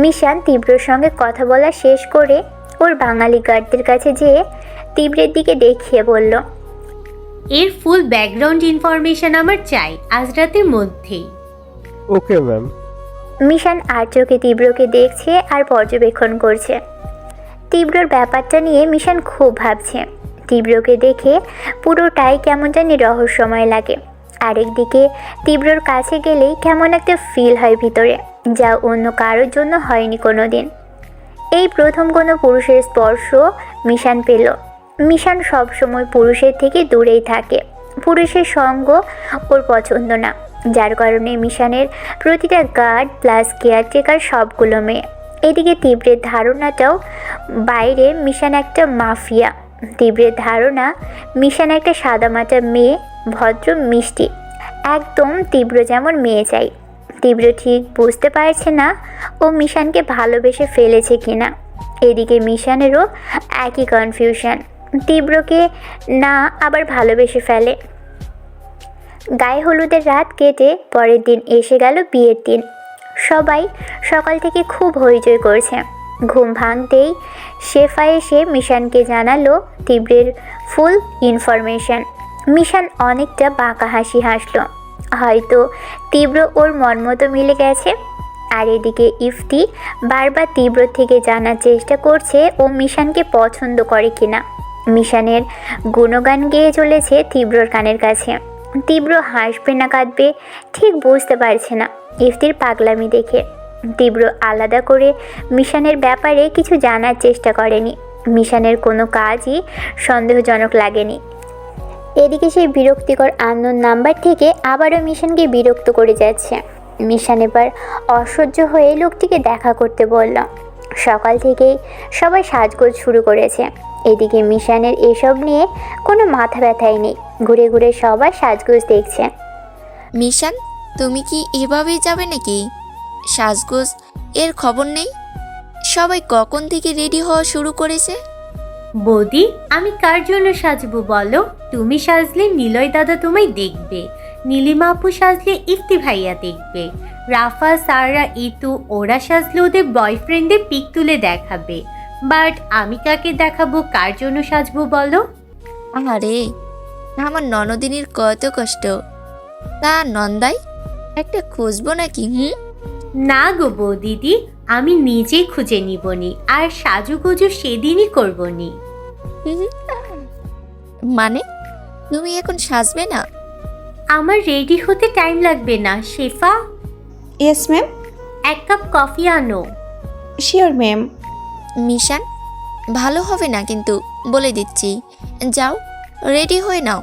মিশান তীব্রর সঙ্গে কথা বলা শেষ করে ওর বাঙালি গার্ডদের কাছে যেয়ে তীব্রের দিকে দেখিয়ে বলল, এর ফুল ব্যাকগ্রাউন্ড ইনফরমেশন আমার চাই আজ রাতের মধ্যেই। Okay ma'am. মিশান আর চোখে তীব্রকে দেখছে আর পর্যবেক্ষণ করছে। তীব্রর ব্যাপারটা নিয়ে মিশান খুব ভাবছে। তীব্রকে দেখে পুরোটাই কেমন জানি রহস্যময় লাগে। আরেকদিকে তীব্রর কাছে গেলেই কেমন একটা ফিল হয় ভিতরে, যা অন্য কারোর জন্য হয়নি কোনো দিন। এই প্রথম কোনো পুরুষের স্পর্শ মিশান পেল। মিশান সবসময় পুরুষের থেকে দূরেই থাকে। পুরুষের সঙ্গ ওর পছন্দ না, যার কারণে মিশানের প্রতিটা গার্ড প্লাস কেয়ারটেকার সবগুলো মেয়ে। এদিকে তীব্রের ধারণাটাও বাইরে মিশান একটা মাফিয়া। তীব্রের ধারণা মিশান একটা সাদামাটা মেয়ে, ভদ্র মিষ্টি, একদম তীব্র যেমন মেয়ে চাই। তীব্র ঠিক বুঝতে পারছে না ও মিশানকে ভালোবেসে ফেলেছে কিনা। এদিকে মিশানেরও একই কনফিউশন, তীব্রকে না আবার ভালোবেসে ফেলে। গায়ে হলুদের রাত কেটে পরের দিন এসে গেল বিয়ের দিন। সবাই সকাল থেকে খুব হইচই করছে। ঘুম ভাঙতেই শেফা এসে মিশানকে জানালো তীব্রের ফুল ইনফরমেশন। মিশান অনেকটা বাঁকা হাসি হাসলো, হয়তো তীব্র ওর মন মতো মিলে গেছে। আর এদিকে ইফতি বারবার তীব্র থেকে জানার চেষ্টা করছে ও মিশানকে পছন্দ করে কিনা। মিশানের গুণগান গেয়ে চলেছে তীব্রর কানের কাছে। তীব্র হাসবে না কাঁদবে ঠিক বুঝতে পারছে না ইফতির পাগলামি দেখে। তীব্র আলাদা করে মিশানের ব্যাপারে কিছু জানার চেষ্টা করেনি। মিশানের কোনো কাজই সন্দেহজনক লাগেনি। এদিকে সেই বিরক্তিকর আননোন নাম্বার থেকে আবারও মিশানকে বিরক্ত করে যাচ্ছে। মিশান এবার অসহ্য হয়ে লোকটিকে দেখা করতে বলল। সকাল থেকেই সবাই সাজগোজ শুরু করেছে। এদিকে মিশানের এসব নিয়ে কোনো মাথা ব্যথাই নেই। ঘুরে ঘুরে সবাই সাজগোজ দেখছে। মিশান, তুমি কি এভাবেই যাবে নাকি? সাজগোজ এর খবর নেই? সবাই কখন থেকে রেডি হওয়া শুরু করেছে? বৌদি, আমি কার জন্য সাজবো বলো? তুমি সাজলে নিলয় দাদা তোমায় দেখবে, নীলিমা আপু সাজলে ইফতি ভাইয়া দেখবে, রাফা সারা ইতু ওরা সাজলে ওদের বয়ফ্রেন্ডদের পিক তুলে দেখাবে। বাট আমি কাকে দেখাবো, কার জন্য সাজবো বলো? আরে আমার ননদিনীর কত কষ্ট। তা নন্দাই একটা খুঁজবো নাকি? না গো বৌদিদি, আমি নিজেই খুঁজে নিবনি, আর সাজুগুজু সেদিনই করবনি। মানে তুমি এখন সাজবে না? আমার রেডি হতে টাইম লাগবে না। Shefa, yes ma'am. এক কাপ কফি আনো। Sure ma'am. মিশান, ভালো হবে না কিন্তু বলে দিচ্ছি। যাও রেডি হয়ে নাও।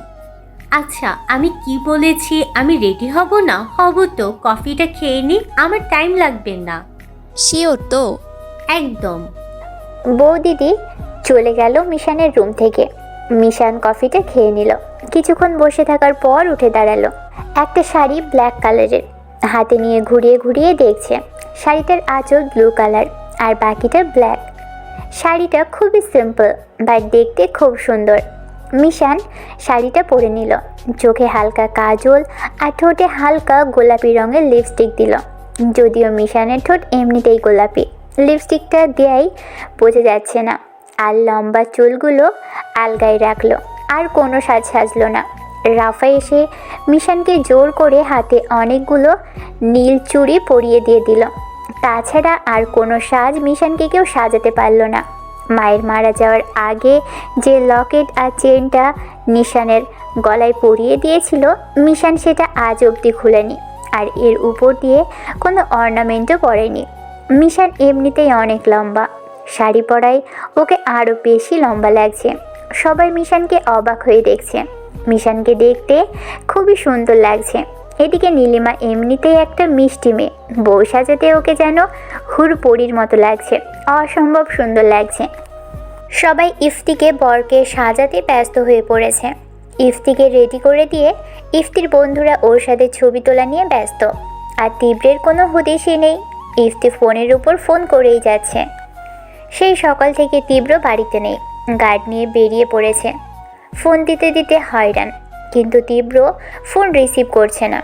আচ্ছা, আমি কি বলেছি? আমি রেডি হব না? হব তো। কফিটা খেয়ে নি, আমার টাইম লাগবে না। শিওর তো? একদম। বৌদিদি চলে গেল মিশানের রুম থেকে। মিশান কফিটা খেয়ে নিল। কিছুক্ষণ বসে থাকার পর উঠে দাঁড়ালো। একটা শাড়ি ব্ল্যাক কালারের হাতে নিয়ে ঘুরিয়ে ঘুরিয়ে দেখছে। শাড়িটার আঁচল ব্লু কালার আর বাকিটা ব্ল্যাক। শাড়িটা খুবই সিম্পল বাট দেখতে খুব সুন্দর। মিশান শাড়িটা পরে নিল। চোখে হালকা কাজল আর ঠোঁটে হালকা গোলাপি রঙের লিপস্টিক দিল। যদিও মিশানের ঠোঁট এমনিতেই গোলাপি, লিপস্টিকটা দেয়াই বোঝা যাচ্ছে না। আর লম্বা চুলগুলো আলগায় রাখলো, আর কোনো সাজ সাজলো না। রাফা এসে মিশানকে জোর করে হাতে অনেকগুলো নীল চুড়ি পরিয়ে দিয়ে দিল। তাছাড়া আর কোনো সাজ মিশানকে কেউ সাজাতে পারল না। মায়ের মারা যাওয়ার আগে যে লকেট আর চেনটা নিশানের গলায় পরিয়ে দিয়েছিল, মিশান সেটা আজ অবধি খুলেনি, আর এর উপর দিয়ে কোনো অর্নামেন্টও পরেনি। মিশান এমনিতেই অনেক লম্বা, শাড়ি পরায় ওকে আরও বেশি লম্বা লাগছে। সবাই মিশানকে অবাক হয়ে দেখছে। মিশানকে দেখতে খুবই সুন্দর লাগছে। এদিকে নীলিমা এমনিতেই একটা মিষ্টি মেয়ে, বউ সাজাতে ওকে যেন হুড়পড়ির মতো লাগছে, অসম্ভব সুন্দর লাগছে। সবাই ইফতিকে বরকে সাজাতে ব্যস্ত হয়ে পড়েছে। ইফতিকে রেডি করে দিয়ে ইফতির বন্ধুরা ওর সাথে ছবি তোলা নিয়ে ব্যস্ত। আর তীব্রের কোনো হুদিসই নেই। ইফতি ফোনের উপর ফোন করেই যাচ্ছে। সেই সকাল থেকে তীব্র বাড়িতে নেই, গার্ড নিয়ে বেরিয়ে পড়েছে। ফোন দিতে দিতে হয়রান, কিন্তু তীব্র ফোন রিসিভ করছে না।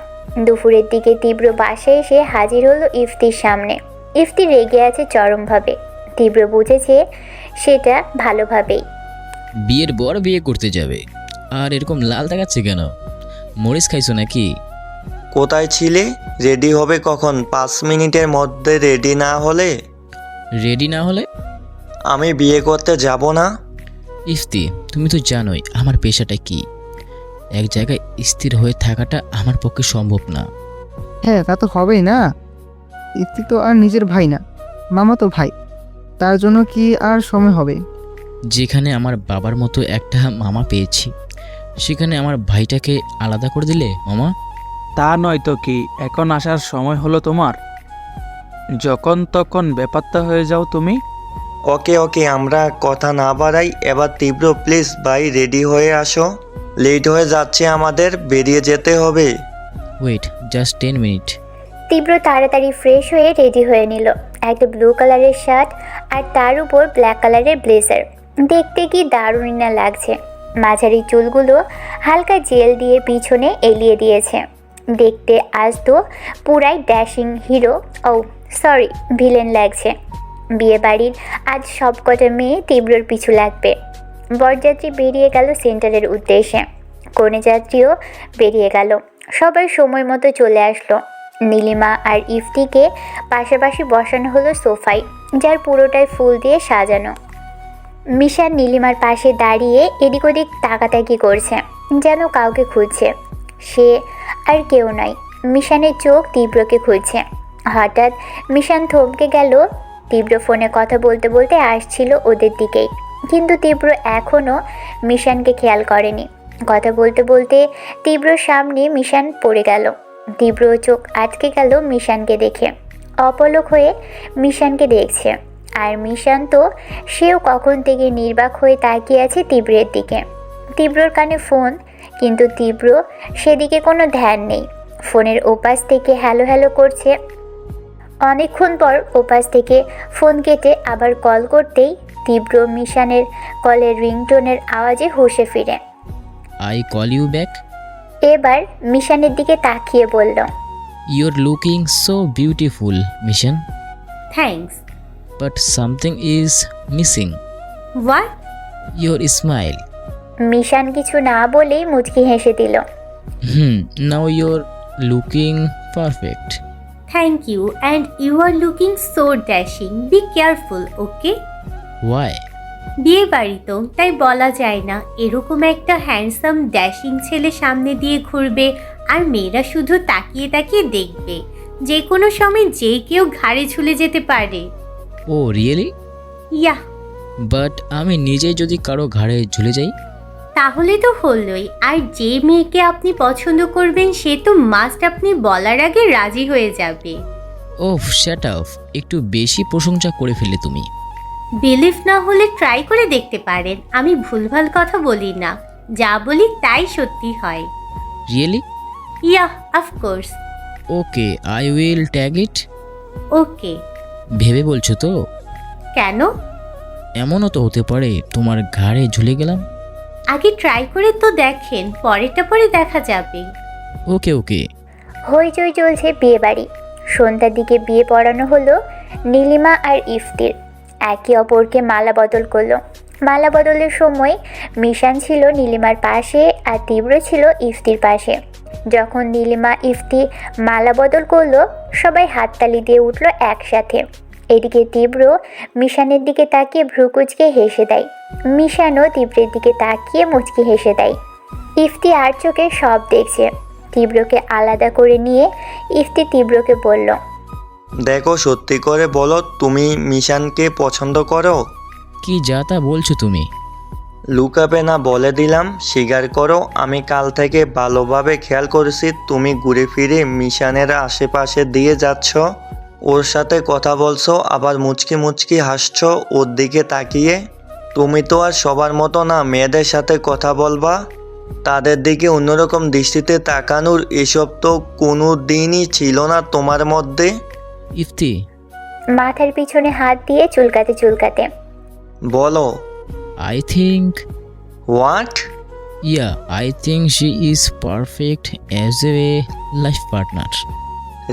দুপুরের দিকে তীব্র বাসায় এসে হাজির হলো ইফতির সামনে। ইফতি রেগে আছে চরমভাবে। তীব্র বুঝেছে সেটা ভালোভাবেই। বিয়ের পর বিয়ে করতে যাবে আর এরকম লাল দেখাচ্ছে কেন? মরিচ খাইছো নাকি? কোথায় ছিলে? রেডি হবে কখন? 5 মিনিটের মধ্যে রেডি না হলে রেডি না হলে? আমি বিয়ে করতে যাব না। ইফতি, তুমি তো জানোই আমার পেশাটা কি। এক জায়গায় স্থির হয়ে থাকাটা আমার পক্ষে সম্ভব না। হ্যাঁ, তা তো হবেই না। ইফতি তো আর নিজের ভাই না, মামা তো ভাই। তার জন্য কি আর সময় হবে? যেখানে আমার বাবার মতো একটা মামা পেয়েছি, সেখানে আমার ভাইটাকে আলাদা করে দিলে মামা? তা নয় তো কি, এখন আসার সময় হলো তোমার? যখন তখন বেপাত্তা হয়ে যাও তুমি। ওকে আমরা কথা না বাড়াই। এবার তীব্র প্লিজ ভাই রেডি হয়ে আসো, লেট হয়ে যাচ্ছে, আমাদের বেরিয়ে যেতে হবে। Wait just 10 minute. তীব্র তাড়াতাড়ি ফ্রেশ হয়ে রেডি হয়ে নিল। একটা ব্লু কালারের শার্ট আর তার উপর ব্ল্যাক কালারের ব্লেজার। দেখতে কি দারুণ না লাগছে। মাঝারি চুলগুলো হালকা জেল দিয়ে পিছনে এলিয়ে দিয়েছে। দেখতে আজ তো পুরাই ড্যাশিং হিরো, ও সরি ভিলেন লাগছে। বিয়ে বাড়ির আজ সবকটা মেয়ে তীব্রর পিছু লাগবে। বরযাত্রী বেরিয়ে গেল সেন্টারের উদ্দেশ্যে। কনেযাত্রীও বেরিয়ে গেল। সবাই সময় মতো চলে আসলো। নীলিমা আর ইফতিকে পাশাপাশি বসানো হলো সোফায়, যার পুরোটাই ফুল দিয়ে সাজানো। মিশান নীলিমার পাশে দাঁড়িয়ে এদিক ওদিক তাকাতাকি করছে, যেন কাউকে খুঁজছে। সে আর কেউ নয়, মিশানের চোখ তীব্রকে খুঁজছে। হঠাৎ মিশান থমকে গেল। তীব্র ফোনে কথা বলতে বলতে আসছিল ওদের দিকেই, কিন্তু তীব্র এখনও মিশানকে খেয়াল করেনি। কথা বলতে বলতে তীব্রর সামনে মিশান পড়ে গেল। তীব্র চোখ আটকে গেল মিশানকে দেখে। অপলক হয়ে মিশানকে দেখছে। আর মিশান তো সেও কখন থেকে নির্বাক হয়ে তাকিয়ে আছে তীব্রের দিকে। তীব্রর কানে ফোন, কিন্তু তীব্র সেদিকে কোনো ধ্যান নেই। ফোনের ওপাশ থেকে হ্যালো হ্যালো করছে। অনেকক্ষণ পর ওপাশ থেকে ফোন কেটে আবার কল করতেই তীব্র মিশানের কলের রিংটোনের আওয়াজে হুঁশে ফিরে। I call you back. এবার মিশানের দিকে তাকিয়ে বলল, your looking so beautiful Mishan, thanks. But something is missing. What? Your smile. Mishan কিছু না বলেই মুচকি হেসে দিল। Now your looking perfect. Thank you, and you are looking so dashing. Be careful, okay? Why? বিয়ে বাড়ি তো, তাই বলা যায় না। এরকম একটা হ্যান্ডসাম ড্যাশিং ছেলে সামনে দিয়ে ঘুরবে আর মেয়েরা শুধু তাকিয়ে তাকিয়ে দেখবে। যে কোনো সময় যে কেউ ঘাড়ে ঝুলে যেতে পারে। ও রিয়েলি? ইয়া। বাট আমি নিজেই যদি কারো ঘাড়ে ঝুলে যাই? তাহলে তো হলোই। আর যে মেয়েকে আপনি পছন্দ করবেন সে তো মাস্ট আপনি বলার আগে রাজি হয়ে যাবে। ওফ শ্যাট আপ, একটু বেশি প্রশংসা করে ফেলে তুমি। বিলিভ না হলে ট্রাই করে দেখতে পারেন। আমি ভুলভাল কথা বলি না, যা বলি তাই সত্যি হয়। Really? Yeah, of course. Okay, I will tag it. Okay. ভেবে বলছো তো? কেন? এমনও তো হতে পারে তোমার ঘাড়ে ঝুলে গেলাম। আগে ট্রাই করে তো দেখেন, পরেরটা পরে দেখা যাবে। ওকে ওকে। হইচই চলছে বিয়ে বাড়ি। সন্ধ্যার দিকে বিয়ে পড়ানো হলো নীলিমা আর ইফতির। একে অপরকে মালা বদল করলো। মালা বদলের সময় মিশান ছিল নীলিমার পাশে আর তীব্র ছিল ইফতির পাশে। যখন নীলিমা ইফতি মালা বদল করলো, সবাই হাততালি দিয়ে উঠল একসাথে। এদিকে তীব্র মিশানের দিকে তাকিয়ে ভ্রুকুচকে হেসে দেয়। মিশানও তীব্রের দিকে তাকিয়ে মুচকি হেসে দেয়। ইফতি আর চোখে সব দেখছে। তীব্রকে আলাদা করে নিয়ে ইফতি তীব্রকে বলল, দেখো সত্যি করে বলো, তুমি মিশানকে পছন্দ করো? কি যা তা বলছো তুমি? লুকাবে না, বলে দিলাম, স্বীকার করো। আমি কাল থেকে ভালোভাবে খেয়াল করেছি তুমি ঘুরে ফিরে মিশানের আশেপাশে দিয়ে যাচ্ছ, ওর সাথে কথা বলছো, আবার মুচকি মুচকি হাসছো ওর দিকে তাকিয়ে। তুমি তো আর সবার মতো না, মেয়েদের সাথে কথা বলবা, তাদের দিকে অন্যরকম দৃষ্টিতে তাকানোর এসব তো কোনো দিনই ছিল না তোমার মধ্যে। ইফতি? মাথার পিছনে হাত দিয়ে চুলকাতে চুলকাতে বলো। I think. What? Yeah, I think she is perfect as a life partner.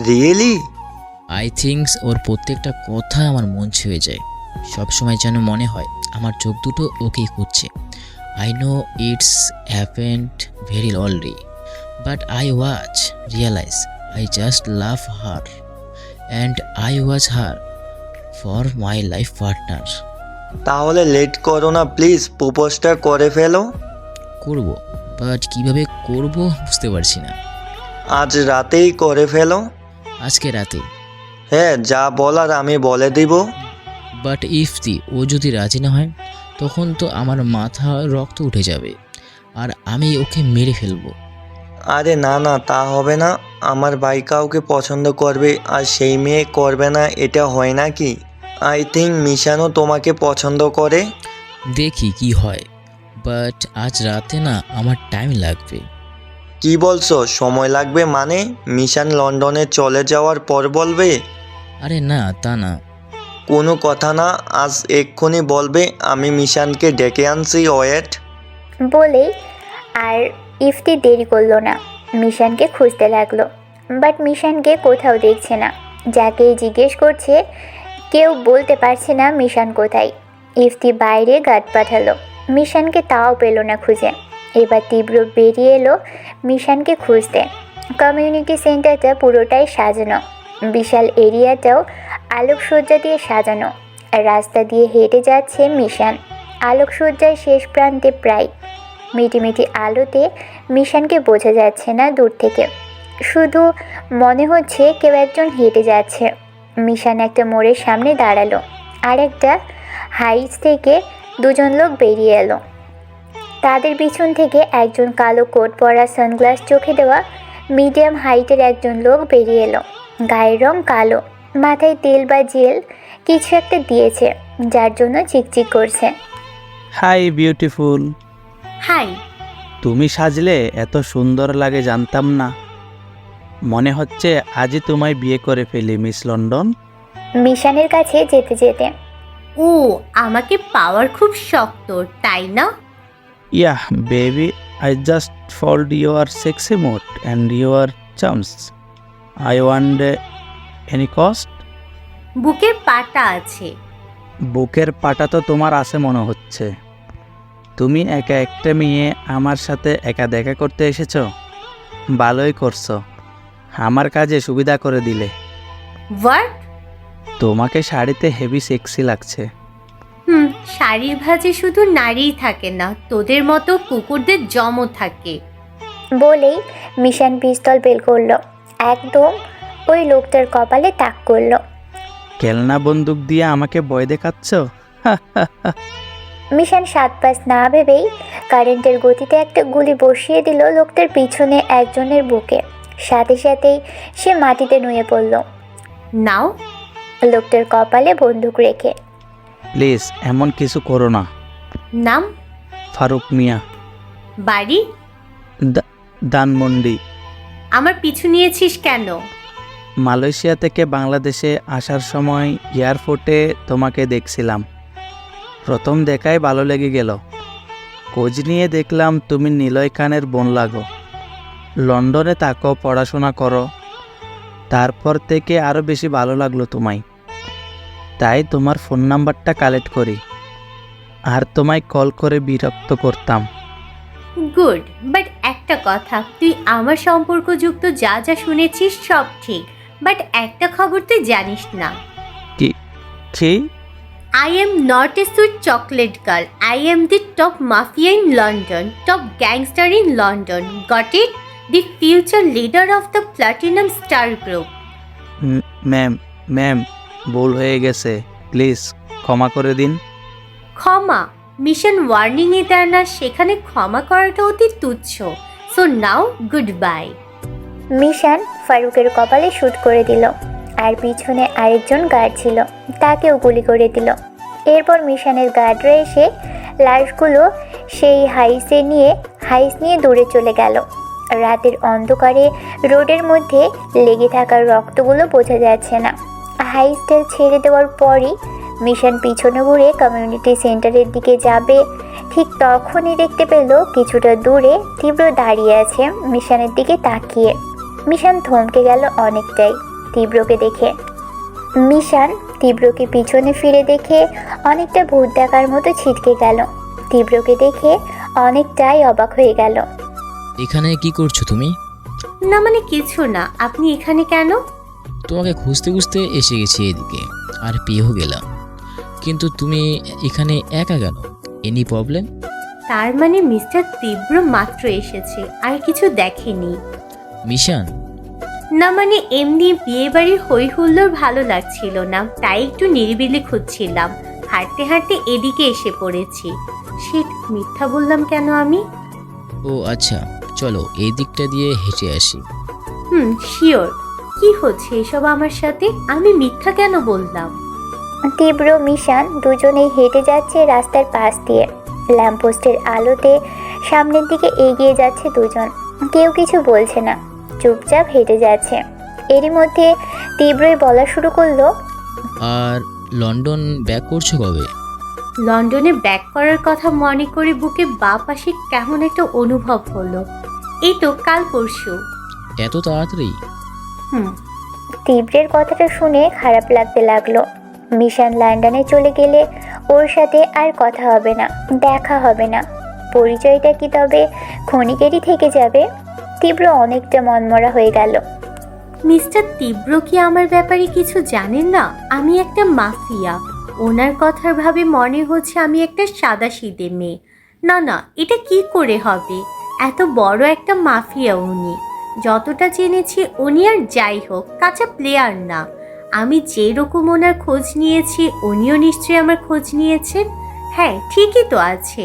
Really? I thinks ওর প্রত্যেকটা কথা আমার মন ছুঁয়ে যায়। সবসময় যেন মনে হয় আমার চোখ দুটো ওকেই খুঁজছে। I know it's happened very already, but I watch realize I just love her and I watch her for my life partner. তাহলে লেট করো না প্লিজ, প্রপোজটা করে ফেলো। করব, বাট কিভাবে করব বুঝতে পারছি না। আজ রাতেই করে ফেলো। আজকে রাতে? হ্যাঁ, যা বলার আমি বলে দিব। বাট ইফতি ও যদি রাজি না হয়, তখন তো আমার মাথা রক্ত উঠে যাবে আর আমি ওকে মেরে ফেলবো। আরে না না, তা হবে না। আমার ভাই কাউকে পছন্দ করবে আর সেই মেয়ে করবে না, এটা হয় নাকি? আই থিঙ্ক মিশানও তোমাকে পছন্দ করে। দেখি কি হয়, বাট আজ রাতে না, আমার টাইম লাগবে। কি বলছো সময় লাগবে মানে? মিশান লন্ডনে চলে যাওয়ার পর বলবে? আরে না, তা না। কোনো কথা না, আজ এক্ষুনি বলবে। আমি মিশানকে ডেকে আনছি, ওয়েট। বলেই আর ইফতি দেরি করলো না, মিশানকে খুঁজতে লাগলো। বাট মিশানকে কোথাও দেখছে না। যাকেই জিজ্ঞেস করছে কেউ বলতে পারছে না মিশান কোথায়। ইফতি বাইরে গার্ড পাঠালো, মিশানকে তাও পেল না খুঁজে। এবার তীব্র বেরিয়ে এলো মিশানকে খুঁজতে। কমিউনিটি সেন্টারটা পুরোটাই সাজানো, বিশাল এরিয়াটাও আলোকসজ্জা দিয়ে সাজানো। রাস্তা দিয়ে হেঁটে যাচ্ছে মিশান, আলোকসজ্জার শেষ প্রান্তে প্রায়। মিটিমিটি আলোতে মিশানকে বোঝা যাচ্ছে না দূর থেকে, শুধু মনে হচ্ছে কেউ একজন হেঁটে যাচ্ছে। মিশান একটা মোড়ের সামনে দাঁড়ালো, আর একটা হাইস থেকে দুজন লোক বেরিয়ে এলো। তাদের পিছন থেকে একজন কালো কোট পরা, সানগ্লাস চোখে দেওয়া, মিডিয়াম হাইটের একজন লোক বেরিয়ে এলো। গায়ের রং কালো, মাথায় তেল বা জেল কিছু একটা দিয়েছে, যার জন্য চিকচিক করছে। Hi beautiful. হাই। তুমি সাজলে এত সুন্দর লাগে জানতাম না। মনে হচ্ছে আজই তোমায় বিয়ে করে ফেলি মিস লন্ডন। মিশানের কাছে যেতে যেতে, ও, আমাকে পাওয়ার খুব শক্ত, তাই না? Yeah, baby, I just followed your sexy mood and your charms. I want any cost? বুকের পাটা আছে। বুকের পাটা তো তোমার আছে মনে হচ্ছে। তুমি একা একটা মেয়ে আমার সাথে একা দেখা করতে এসেছো? ভালোই করছো, আমার কাজে সুবিধা করে দিলে। হোয়াট? তোমাকে শাড়িতে হেভি সেক্সি লাগছে। শাড়ির ভাঁজে শুধু নারীই থাকে না, তোদের মতো কুকুরদের জমও থাকে। বলেই মিশান পিস্তল বের করলো, একদম ওই লোকটার কপালে তাক করলো। খেলনা বন্দুক দিয়ে আমাকে ভয় দেখাচ্ছ? মিশান 7 পাঁচ না ভেবেই কারেন্টের গতিতে একটা গুলি বসিয়ে দিল লোকটার পিছনে একজনের বুকে। সাথে সাথেই সে মাটিতে নুয়ে পড়ল, নাও। লোকটার কপালে বন্দুক রেখে। প্লিজ এমন কিছু করো না। নাম? ফারুক মিয়া, বাড়ি? ধানমন্ডি। আমার পিছু নিয়েছিস কেন? মালয়েশিয়া থেকে বাংলাদেশে আসার সময় এয়ারপোর্টে তোমাকে দেখছিলাম। প্রথম দেখায় ভালো লেগে গেল। খোঁজ নিয়ে দেখলাম তুমি নিলয় খানের বোন লাগো। লন্ডনে থাকো, পড়াশোনা করো। তারপর থেকে আরও বেশি ভালো লাগলো তোমায়। তাই তোমার ফোন নাম্বারটা কালেক্ট করি আর তোমায় কল করে বিরক্ত করতাম। গুড, বাট একটা কথা, তুই আমার সম্পর্কযুক্ত যা যা শুনেছিস সব ঠিক, বাট একটা খবর তুই জানিস না। কি? I am not a sweet chocolate girl. I am the top mafia in London, top gangster in London. Got it? The future leader of the Platinum Star Group. Ma'am, ভুল হয়ে গেছে, প্লিজ ক্ষমা করে দিন। ক্ষমা? মিশন ওয়ার্নিংয়ে দেয় না, সেখানে ক্ষমা করাটা অতি তুচ্ছ। So now good bye. Mishan ফারুকের কপালে শুট করে দিল, আর পিছনে আরেকজন গার্ড ছিল, তাকেও গুলি করে দিল। এরপর মিশানের গার্ডরা এসে লাশগুলো সেই হাইস নিয়ে দূরে চলে গেল। রাতের অন্ধকারে রোডের মধ্যে লেগে থাকা রক্তগুলো বোঝা যাচ্ছে না। হাইসটা ছেড়ে দেওয়ার পরই মিশন পিছনে ঘুরে কমিউনিটি সেন্টারের দিকে যাবে, ঠিক তখনই দেখতে পেল কিছুটা দূরে তীব্র দাঁড়িয়ে আছে মিশানের দিকে তাকিয়ে। মিশন থমকে গেল অনেকটাই তীব্রকে দেখে। মিশান তীব্রকে পিছনে ফিরে দেখে অনেকটা ভূত দেখার মতো ছিটকে গেল। তীব্রকে দেখে অনেকটাই অবাক হয়ে গেল। এখানে কি করছো তুমি? না মানে কিছু না, আপনি এখানে কেন? তোমাকে খুঁজতে খুঁজতে এসে গেছি এদিকে, আর পেয়েও গেলাম। কিন্তু তুমি এখানে একা কেন? Any problem? তার মানে মিস্টার তীব্র মাত্র এসেছে, আর কিছু দেখেনি? মিশান, না মানে এমনি বিয়ে বাড়ির হই হুল্লোড় ভালো লাগছিল না, তাই একটু নিরিবিলি খুঁজছিলাম। হাঁটতে হাঁটতে এদিকে এসে পড়েছি। শিট, মিথ্যা বললাম কেন আমি? ও আচ্ছা, চলো এই দিকটা দিয়ে হেঁটে আসি। শিওর। কি হচ্ছে এসব আমার সাথে? আমি মিথ্যা কেন বললাম? তীব্র মিশান দুজনেই হেঁটে যাচ্ছে রাস্তার পাশ দিয়ে। ল্যাম্পপোস্টের আলোতে সামনের দিকে এগিয়ে যাচ্ছে দুজন। কেউ কিছু বলছে না, চুপচাপ হেঁটে যাচ্ছে। এরই মধ্যে তীব্রই বলা শুরু করলো, আর লন্ডন ব্যাক করছো কবে? লন্ডনে ব্যাক করার কথা মনে করে বুকে বাঁ পাশে কেমন একটা অনুভব হলো। এই তো কাল পরশু। এত তাড়াতাড়ি? হুম। তীব্রের কথাটা শুনে খারাপ লাগতে লাগলো। মিশান লন্ডনে চলে গেলে ওর সাথে আর কথা হবে না, দেখা হবে না। পরিচয়টা কি তবে ক্ষণিকেরই থেকে যাবে? তীব্র অনেকটা মনমরা হয়ে গেল। মিস্টার তীব্র কি আমার ব্যাপারে কিছু জানেন না? আমি একটা মাফিয়া। ওনার কথার ভাবে মনে হচ্ছে আমি একটা সাদাসিধে মেয়ে। না না, এটা কি করে হবে? এত বড় একটা মাফিয়া উনি। যতটা জেনেছি উনি আর যাই হোক কাঁচা প্লেয়ার না। আমি যেরকম ওনার খোঁজ নিয়েছি উনিও নিশ্চয়ই আমার খোঁজ নিয়েছেন। হ্যাঁ ঠিকই তো আছে,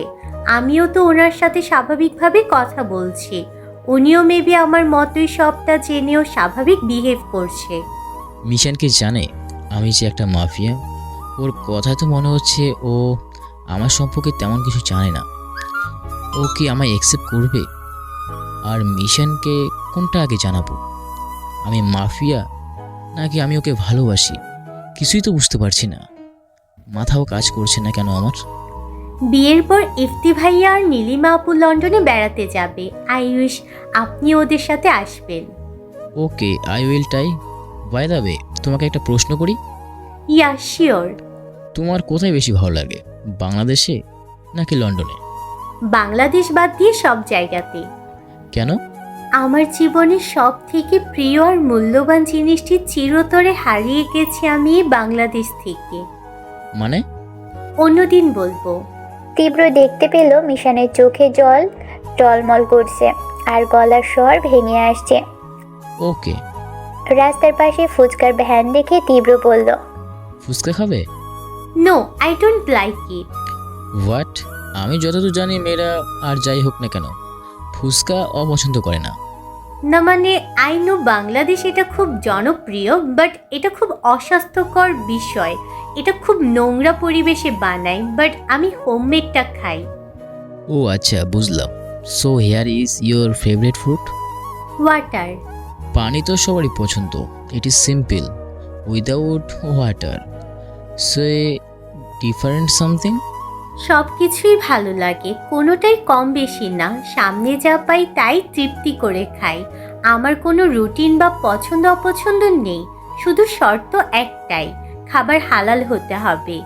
আমিও তো ওনার সাথে স্বাভাবিকভাবে কথা বলছি। উনিও মেবি আমার মতোই সবটা জেনেও স্বাভাবিক বিহেভ করছে। মিশান কি জানে আমি যে একটা মাফিয়া? ওর কথায় তো মনে হচ্ছে ও আমার সম্পর্কে তেমন কিছু জানে না। ও কি আমায় অ্যাকসেপ্ট করবে? আর মিশানকে কোনটা আগে জানাবো? আমি মাফিয়া নাকি আমি ওকে ভালোবাসি? কিছুই তো বুঝতে পারছি না। মাথাও কাজ করছে না কেন আমার। বিয়ের পর ইফতি ভাইয়া আর নীলিমা আপু লন্ডনে বেড়াতে যাবে। আই উইশ আপনি ওদের সাথে আসবেন। Okay, I will try. By the way, তোমাকে একটা প্রশ্ন করি। Yeah sure. তোমার কোথায় বেশি ভালো লাগে, বাংলাদেশে নাকি লন্ডনে? বাংলাদেশ বাদ দিয়ে সব জায়গাতে। কেন? আমার জীবনের সব থেকে প্রিয় আর মূল্যবান জিনিসটি চিরতরে হারিয়ে গেছে আমি এই বাংলাদেশ থেকে। মানে? অন্যদিন বলবো। তীব্র দেখতে পেল মিশানের চোখে জল টলমল করছে আর গলার স্বর ভেঙে আসছে। ওকে। রাস্তার পাশে ফুচকার ভ্যান দেখে তীব্র বলল, ফুচকা খাবে? No, I don't like it. What? আমি যতদূর জানি মেয়েরা আর যাই হোক না কেন ফুচকা অপছন্দ করে না। না মানে আই নো বাংলাদেশ এটা খুব জনপ্রিয়, বাট এটা খুব অস্বাস্থ্যকর বিষয়। এটা খুব নোংরা পরিবেশে বানায়, বাট আমি হোমমেডটা খাই। ও আচ্ছা, বুঝলাম। So here is your favourite fruit? Water. পানি তো সবারই পছন্দ, it is simple without water. So different something? সব কিছুই ভালো লাগে, কোনোটাই কম বেশি না। সামনে যা পাই তাই তৃপ্তি করে খাই। আমার কোনো রুটিন বা পছন্দ অপছন্দ নেই, শুধু শর্ত একটাই, খাবার হালাল হতে হবে।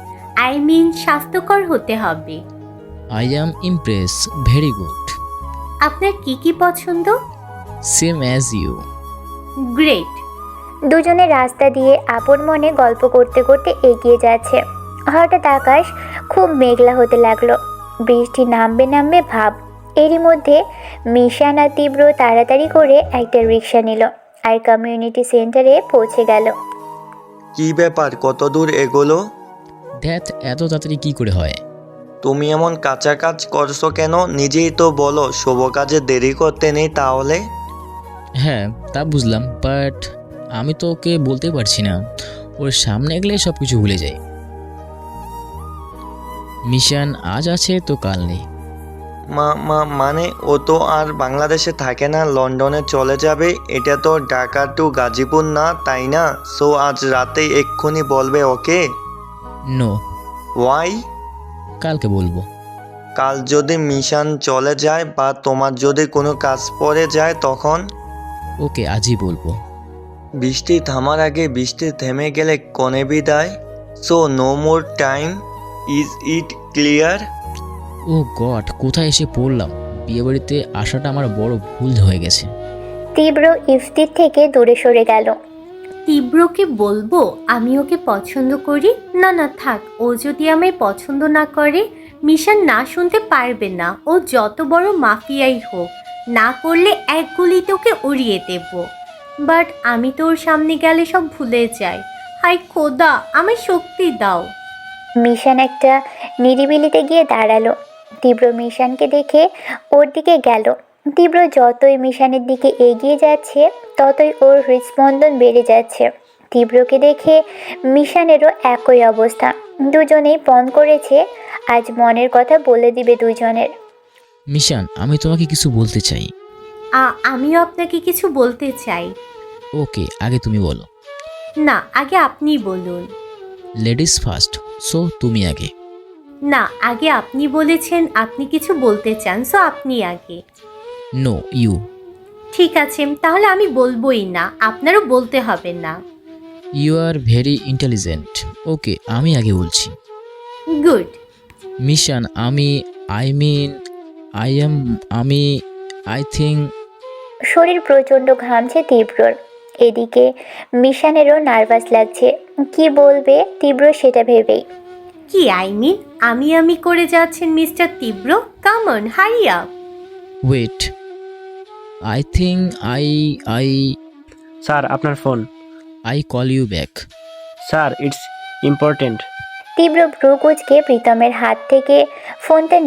আই মিন স্বাস্থ্যকর হতে হবে। I am impress, very good. আপনার কি কি পছন্দ? Same as you. গ্রেট। দুজনে রাস্তা দিয়ে আপন মনে গল্প করতে করতে এগিয়ে যাচ্ছে। হঠাৎ আকাশ খুব মেঘলা হতে লাগলো, বৃষ্টি নামবে নামবে ভাব। এরই মধ্যে মিশান আর তীব্র তাড়াতাড়ি করে একটা রিক্সা নিল আর কমিউনিটি সেন্টারে পৌঁছে গেল। কি ব্যাপার, কত দূর এগোলো? দ্যাট এত তাড়াতাড়ি কী করে হয়? তুমি এমন কাঁচা কাজ করছো কেন? নিজেই তো বলো শুভ কাজে দেরি করতে নেই। তাহলে হ্যাঁ তা বুঝলাম, বাট আমি তো ওকে বলতে পারছি না। ওর সামনে গেলে সব কিছু ভুলে যাই। মিশন আজ আছে তো কাল নেই। মানে ও তো আর বাংলাদেশে থাকে না, লন্ডনে চলে যাবে। এটা তো ঢাকা টু গাজীপুর না, তাই না? সো আজ রাতে এক্ষুনি বলবে ওকে? নো। ওয়াই? কালকে বলবো। কাল যদি মিশন চলে যায় বা তোমার যদি কোনো কাজ পড়ে যায় তখন? ওকে আজই বলবো। বৃষ্টি থামার আগে বৃষ্টি থেমে গেলে কনে বিদায়। So no more time, is it clear? Oh god, কোথায় এসে পড়লাম? বিয়েবাড়িতে আসাটা আমার বড় ভুল হয়ে গেছে। তীব্র ইফতির থেকে দূরে সরে গেল। তীব্রকে বলবো আমি ওকে পছন্দ করি? না না থাক, ও যদি আমায় পছন্দ না করে, মিশন না শুনতে পারবে না। ও যত বড় মাফিয়াই হোক, না করলে এক গুলিতে ওকে উড়িয়ে দেব। বাট আমি তোর সামনে গেলে সব ভুলে যাই। হাই খোদা, আমায় শক্তি দাও। মিশন একটা নিরিবিলিতে গিয়ে দাঁড়ালো। তীব্র মিশনকে দেখে ওর দিকে গেল। তীব্র যতই মিশনের দিকে এগিয়ে যাচ্ছে ততই ওর হৃদস্পন্দন বেড়ে যাচ্ছে। তীব্রকে দেখে মিশনেরও একই অবস্থা। দুজনেই পণ করেছে আজ মনের কথা বলে দিবে দুজনের। মিশান, আমি তোমাকে কিছু বলতে চাই। আমিও আপনাকে কিছু বলতে চাই। ওকে, আগে তুমি বলো। না, আগে আপনি বলুন। লেডিস ফার্স্ট, সো তুমি আগে। না, আগে আপনি বলেছেন আপনি কিছু বলতে চান, সো আপনি আগে। No, you. ঠিক আছে, তাহলে আমি বলবোই না, আপনারও বলতে হবে না। You are very intelligent. Okay, আমি আগে বলছি। গুড। Mishan, I think. শরীর প্রচণ্ড ঘামছে তীব্রর। এদিকে মিশনেরও নার্ভাস লাগছে। কি বলবে তীব্র সেটা ভেবেই। কি আমি করে যাচ্ছেন mister Tibro? Come on, hurry up. Wait, I think sir আপনার ফোন। I call you back. Sir it's important. Tibro ভ্রু কুঁচকে প্রীতমের হাত থেকে ফোনটা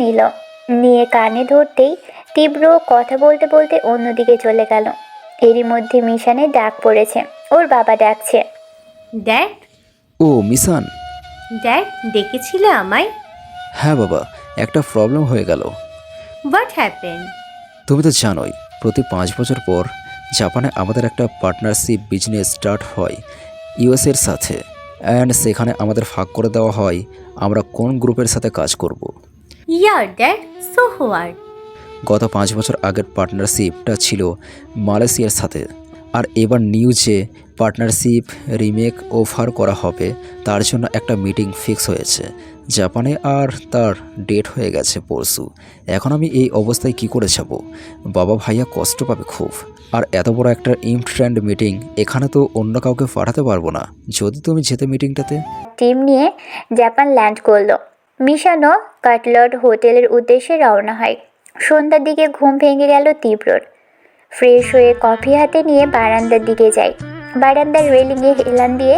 নিয়ে কানে ধরতেই তীব্র কথা বলতে বলতে অন্যদিকে চলে গেল। এরই মধ্যে মিশানের ডাক পড়েছে। ওর বাবা ডাকছে। ড্যাড। ও মিশান। ড্যাড ডেকেছিলে আমায়? হ্যাঁ বাবা, একটা প্রবলেম হয়ে গেল। What happen? তুমি তো জানোই প্রতি 5 বছর পর জাপানে আমাদের একটা পার্টনারশিপ বিজনেস স্টার্ট হয় ইউএসের সাথে, অ্যান্ড সেখানে আমাদের ভাগ করে দেওয়া হয় আমরা কোন গ্রুপের সাথে কাজ করব। ইয়ার ড্যাড, সো হোয়াট? গত 5 বছর আগের পার্টনারশিপটা ছিল মালয়েশিয়ার সাথে, আর এবার নিউজে পার্টনারশিপ রিমেক অফার করা হবে, তার জন্য একটা মিটিং ফিক্স হয়েছে জাপানে, আর তার ডেট হয়ে গেছে পরশু। এখন আমি এই অবস্থায় কি করে যাব? বাবা ভাইয়া কষ্ট পাবে খুব। আর এত বড় একটা ইম্পর্ট্যান্ট মিটিং, এখানে তো অন্য কাউকে পাঠাতে পারবো না যদি তুমি যেতে মিটিংটাতে। টিম নিয়ে জাপান ল্যান্ড করলো। মিশনও কাটলড হোটেলের উদ্দেশ্যে রওনা হয়। সন্ধ্যার দিকে ঘুম ভেঙে গেল তীব্রর। ফ্রেশ হয়ে কফি হাতে নিয়ে বারান্দার দিকে যায়। বারান্দার রেলিংয়ে হেলান দিয়ে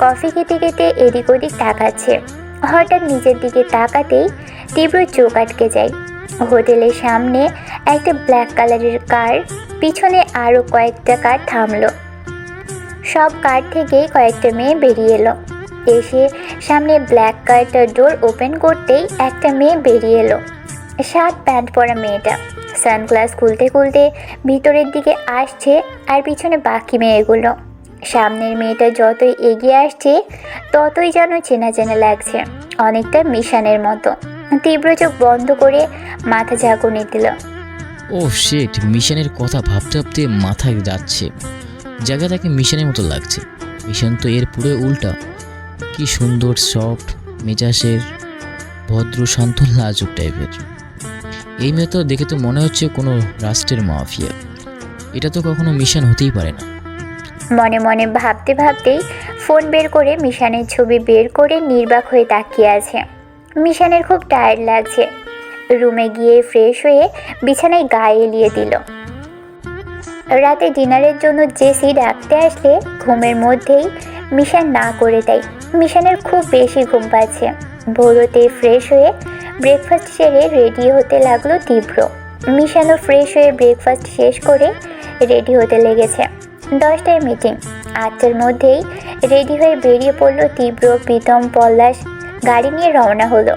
কফি খেতে খেতে এদিক ওদিক তাকাচ্ছে। হঠাৎ নিচের দিকে তাকাতেই তীব্র চোখ আটকে যায়। হোটেলের সামনে একটা ব্ল্যাক কালারের কার, পিছনে আরও কয়েকটা কার থামলো। সব কার থেকেই কয়েকটা মেয়ে বেরিয়ে এলো। এসে সামনে ব্ল্যাক কারটার ডোর ওপেন করতেই একটা মেয়ে বেরিয়ে এলো। শার্ট প্যান্ট পরা মেয়েটা সানগ্লাস খুলতে খুলতে ভিতরের দিকে আসছে, আর পিছনে বাকি মেয়েগুলো। সামনের মেয়েটা যতই এগিয়ে আসছে ততই যেন চেনা চেনা লাগছে, অনেকটা মিশনের মতো। তীব্র চোখ বন্ধ করে মাথা ঝাঁকুনি দিল। ও শিট, মিশনের কথা ভাবতে ভাবতে মাথায় যাচ্ছে। জায়গাটাকে মিশনের মতো লাগছে। মিশন তো এর পুরো উল্টা। কি সুন্দর সফট মেজাজের, ভদ্র শান্ত লাজুক টাইপের। এই মেয়ে তো দেখে তো মনে হচ্ছে কোনো রাষ্ট্রের মাফিয়া। এটা তো কখনো মিশন হতেই পারে না। মনে মনে ভাবতে ভাবতেই ফোন বের করে মিশনের ছবি বের করে নির্বাক হয়ে তাকিয়ে আছে। মিশনের খুব টায়ার্ড লাগছে। রুমে গিয়ে ফ্রেশ হয়ে বিছানায় গায়ে এলিয়ে দিল। রাতে ডিনারের জন্য জেসি ডাকতে আসলে ঘুমের মধ্যেই মিশন না করে দেয়। মিশনের খুব বেশি ঘুম পাচ্ছে। ভোরতে ফ্রেশ হয়ে ব্রেকফাস্ট সেরে রেডি হতে লাগলো তীব্র। মিশনও ফ্রেশ হয়ে ব্রেকফাস্ট শেষ করে রেডি হতে লেগেছে। 10টায় মিটিং। 8টার মধ্যেই রেডি হয়ে বেরিয়ে পড়ল তীব্র, প্রীতম, পলাশ। গাড়ি নিয়ে রওনা হলো।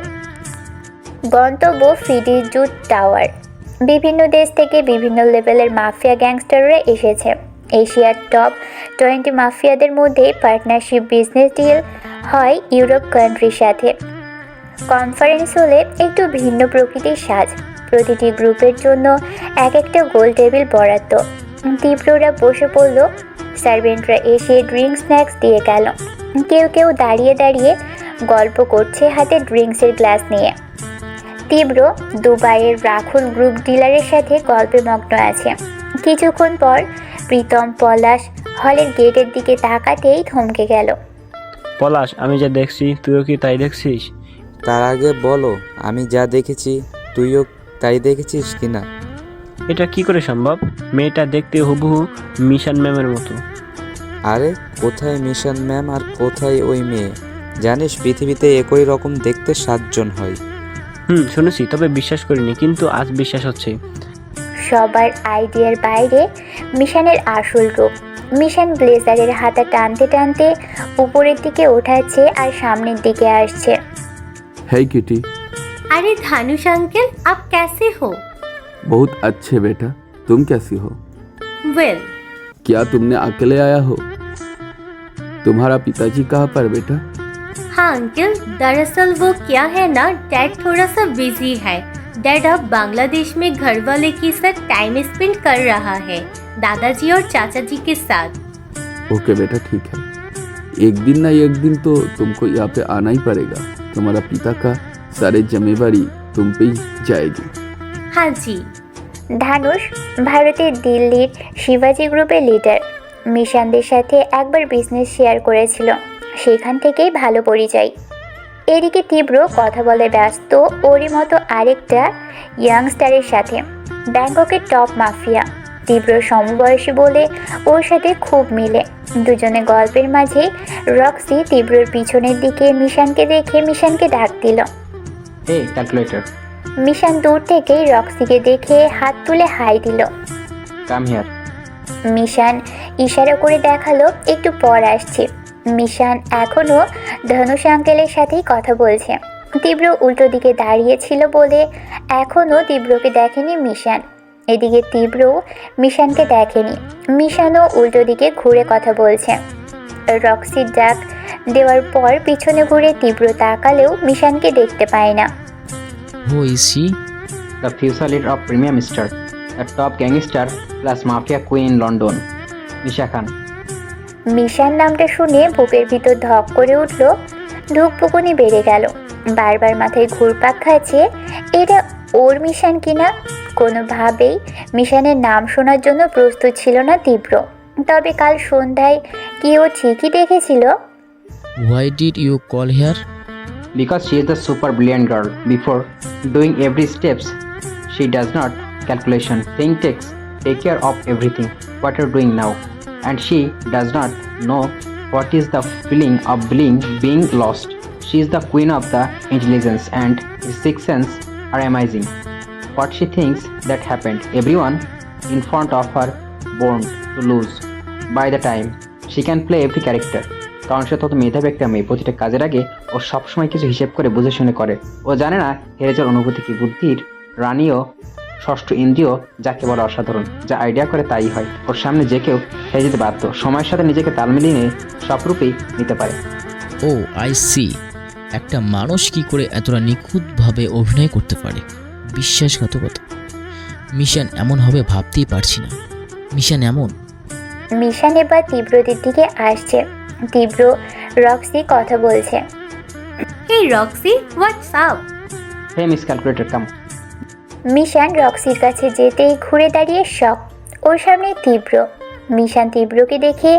গন্তব্য ফিডিজুট টাওয়ার। বিভিন্ন দেশ থেকে বিভিন্ন লেভেলের মাফিয়া গ্যাংস্টাররা এসেছে। এশিয়ার টপ 20 মাফিয়াদের মধ্যে পার্টনারশিপ বিজনেস ডিল হয় ইউরোপ কান্ট্রির সাথে। কনফারেন্স হলে একটু ভিন্ন প্রকৃতির সাজ। প্রতিটি গ্রুপের জন্য এক একটা গোল টেবিল বরাদ্দ। তীব্ররা বসে পড়ল সার্ভেন্টরা এসে ড্রিঙ্কস স্ন্যাক্স দিয়ে গেল। কেউ কেউ দাঁড়িয়ে দাঁড়িয়ে গল্প করছে হাতে ড্রিঙ্কসের গ্লাস নিয়ে। তীব্র দুবাইয়ের রাহুল গ্রুপ ডিলারের সাথে গল্পে মগ্ন আছে। কিছুক্ষণ পর প্রীতম পলাশ হলের গেটের দিকে তাকাতেই থমকে গেল। পলাশ, আমি যা দেখছি তুইও কি তাই দেখছিস? তার আগে বলো, আমি যা দেখেছি তুইও তাই দেখেছিস কিনা? এটা কি করে সম্ভব? মেয়েটা দেখতে হুবহু মিশন ম্যামের মতো। আরে কোথায় মিশন ম্যাম আর কোথায় ওই মেয়ে? জানিস পৃথিবীতে একই রকম দেখতে 7 জন হয়। শুনেছি, তবে বিশ্বাস করিনি, কিন্তু আজ বিশ্বাস হচ্ছে। সবার আইডিয়ার বাইরে মিশানের আসল রূপ। মিশান ব্লেজারের হাতা টানতে টানতে উপরের দিকে ওঠাচ্ছে আর সামনের দিকে আসছে। है किटी, अरे धानुष अंकल, आप कैसे हो? बहुत अच्छे बेटा, तुम कैसी हो? वेल, क्या तुमने अकेले आया हो? तुम्हारा पिताजी कहाँ पर बेटा? हाँ अंकल, दरअसल वो क्या है ना, डैड थोड़ा सा बिजी है। डैड अब बांग्लादेश में घर वाले के साथ टाइम स्पेंड कर रहा है, दादाजी और चाचा जी के साथ। ओके बेटा, ठीक है। एक दिन ना एक दिन तो तुमको यहाँ पे आना ही पड़ेगा। तुम्हारा पिता का सारे जिम्मेवारी तुम पे ही जाएगी। हाँ जी। ধানুষ ভারতের দিল্লির শিবাজি গ্রুপের লিডার। মিশানদের সাথে একবার বিজনেস শেয়ার করেছিল, সেখান থেকেই ভালো পরিচয়। এদিকে তীব্র কথা বলে ব্যস্ত ওরই মতো আরেকটা ইয়াংস্টারের সাথে, ব্যাংককের টপ মাফিয়া। তীব্র সমবয়সী বলে ওর সাথে খুব মিলে। দুজনে গল্পের মাঝে রক্সি তীব্রর পিছনের দিকে মিশানকে দেখে মিশানকে ডাক দিল। এই ক্যালকুলেটর, মিশান দূর থেকেই রক্সিকে দেখে হাত তুলে হাই দিল। Come here. মিশান ইশারা করে দেখালো একটু পর আসছে। মিশান এখনও ধনুষ আঙ্কেলের সাথেই কথা বলছে। তীব্র উল্টো দিকে দাঁড়িয়েছিল বলে এখনও তীব্রকে দেখেনি মিশান। এদিকে তীব্রও মিশানকে দেখেনি। মিশানও উল্টো দিকে ঘুরে কথা বলছে। রক্সির ডাক দেওয়ার পর পিছনে ঘুরে তীব্র তাকালেও মিশানকে দেখতে পায় না। Who is she? The future leader of Premium Star, the top gangster plus mafia queen in London, Nisha Khan. মিশান নামটা শুনে বুকের ভিতর ধক করে উঠল, ধুকপুকুনি বেড়ে গেল। বারবার মাথায় ঘুরপাক খাচ্ছে, এটা ওর মিশান কিনা। কোনোভাবেই মিশানের নাম শোনার জন্য প্রস্তুত ছিল না তীব্র। তবে কাল সন্ধ্যায় কি ও ঠিকই দেখেছিল। Why did you call here? Because she is the super brilliant girl. Before doing every steps, she does not calculation, think takes, take care of everything what you're doing now. And she does not know what is the feeling of being lost. She is the queen of the intelligence and the sixth sense are amazing. What she thinks that happened, everyone in front of her born to lose. By the time she can play every character. কারণ সে তত মেধাবী একটা মেয়ে, প্রতিটা কাজের আগে ও সবসময় কিছু হিসেব করে বুঝে শুনে করে। ও জানে না হেরে যাওয়ার অনুভূতি কি। বুদ্ধির রানীও ষষ্ঠ ইন্দ্রিয় যাকে বলে অসাধারণ, যা আইডিয়া করে তাই হয়। ওর সামনে যে কেউ হেরে যেতে বাধ্য, সময়ের সাথে নিজেকে তাল মিলিয়ে নিয়ে সব রূপেই নিতে পারে। ও আই সি, একটা মানুষ কি করে এতটা নিখুঁতভাবে অভিনয় করতে পারে। বিশ্বাসঘাতকতা। মিশন এমন হবে ভাবতেই পারছি না। মিশন এমন। মিশান এবার তীব্রদের দিকে আসছে। তীব্র রক্সি কথা বলছে। Hey Roxy, what's up? হে মিস ক্যালকুলেটর, কাম। মিশান রক্সির কাছে যেতেই ঘুরে দাঁড়িয়ে শক। ওর সামনে তীব্র। মিশান তীব্রকে দেখে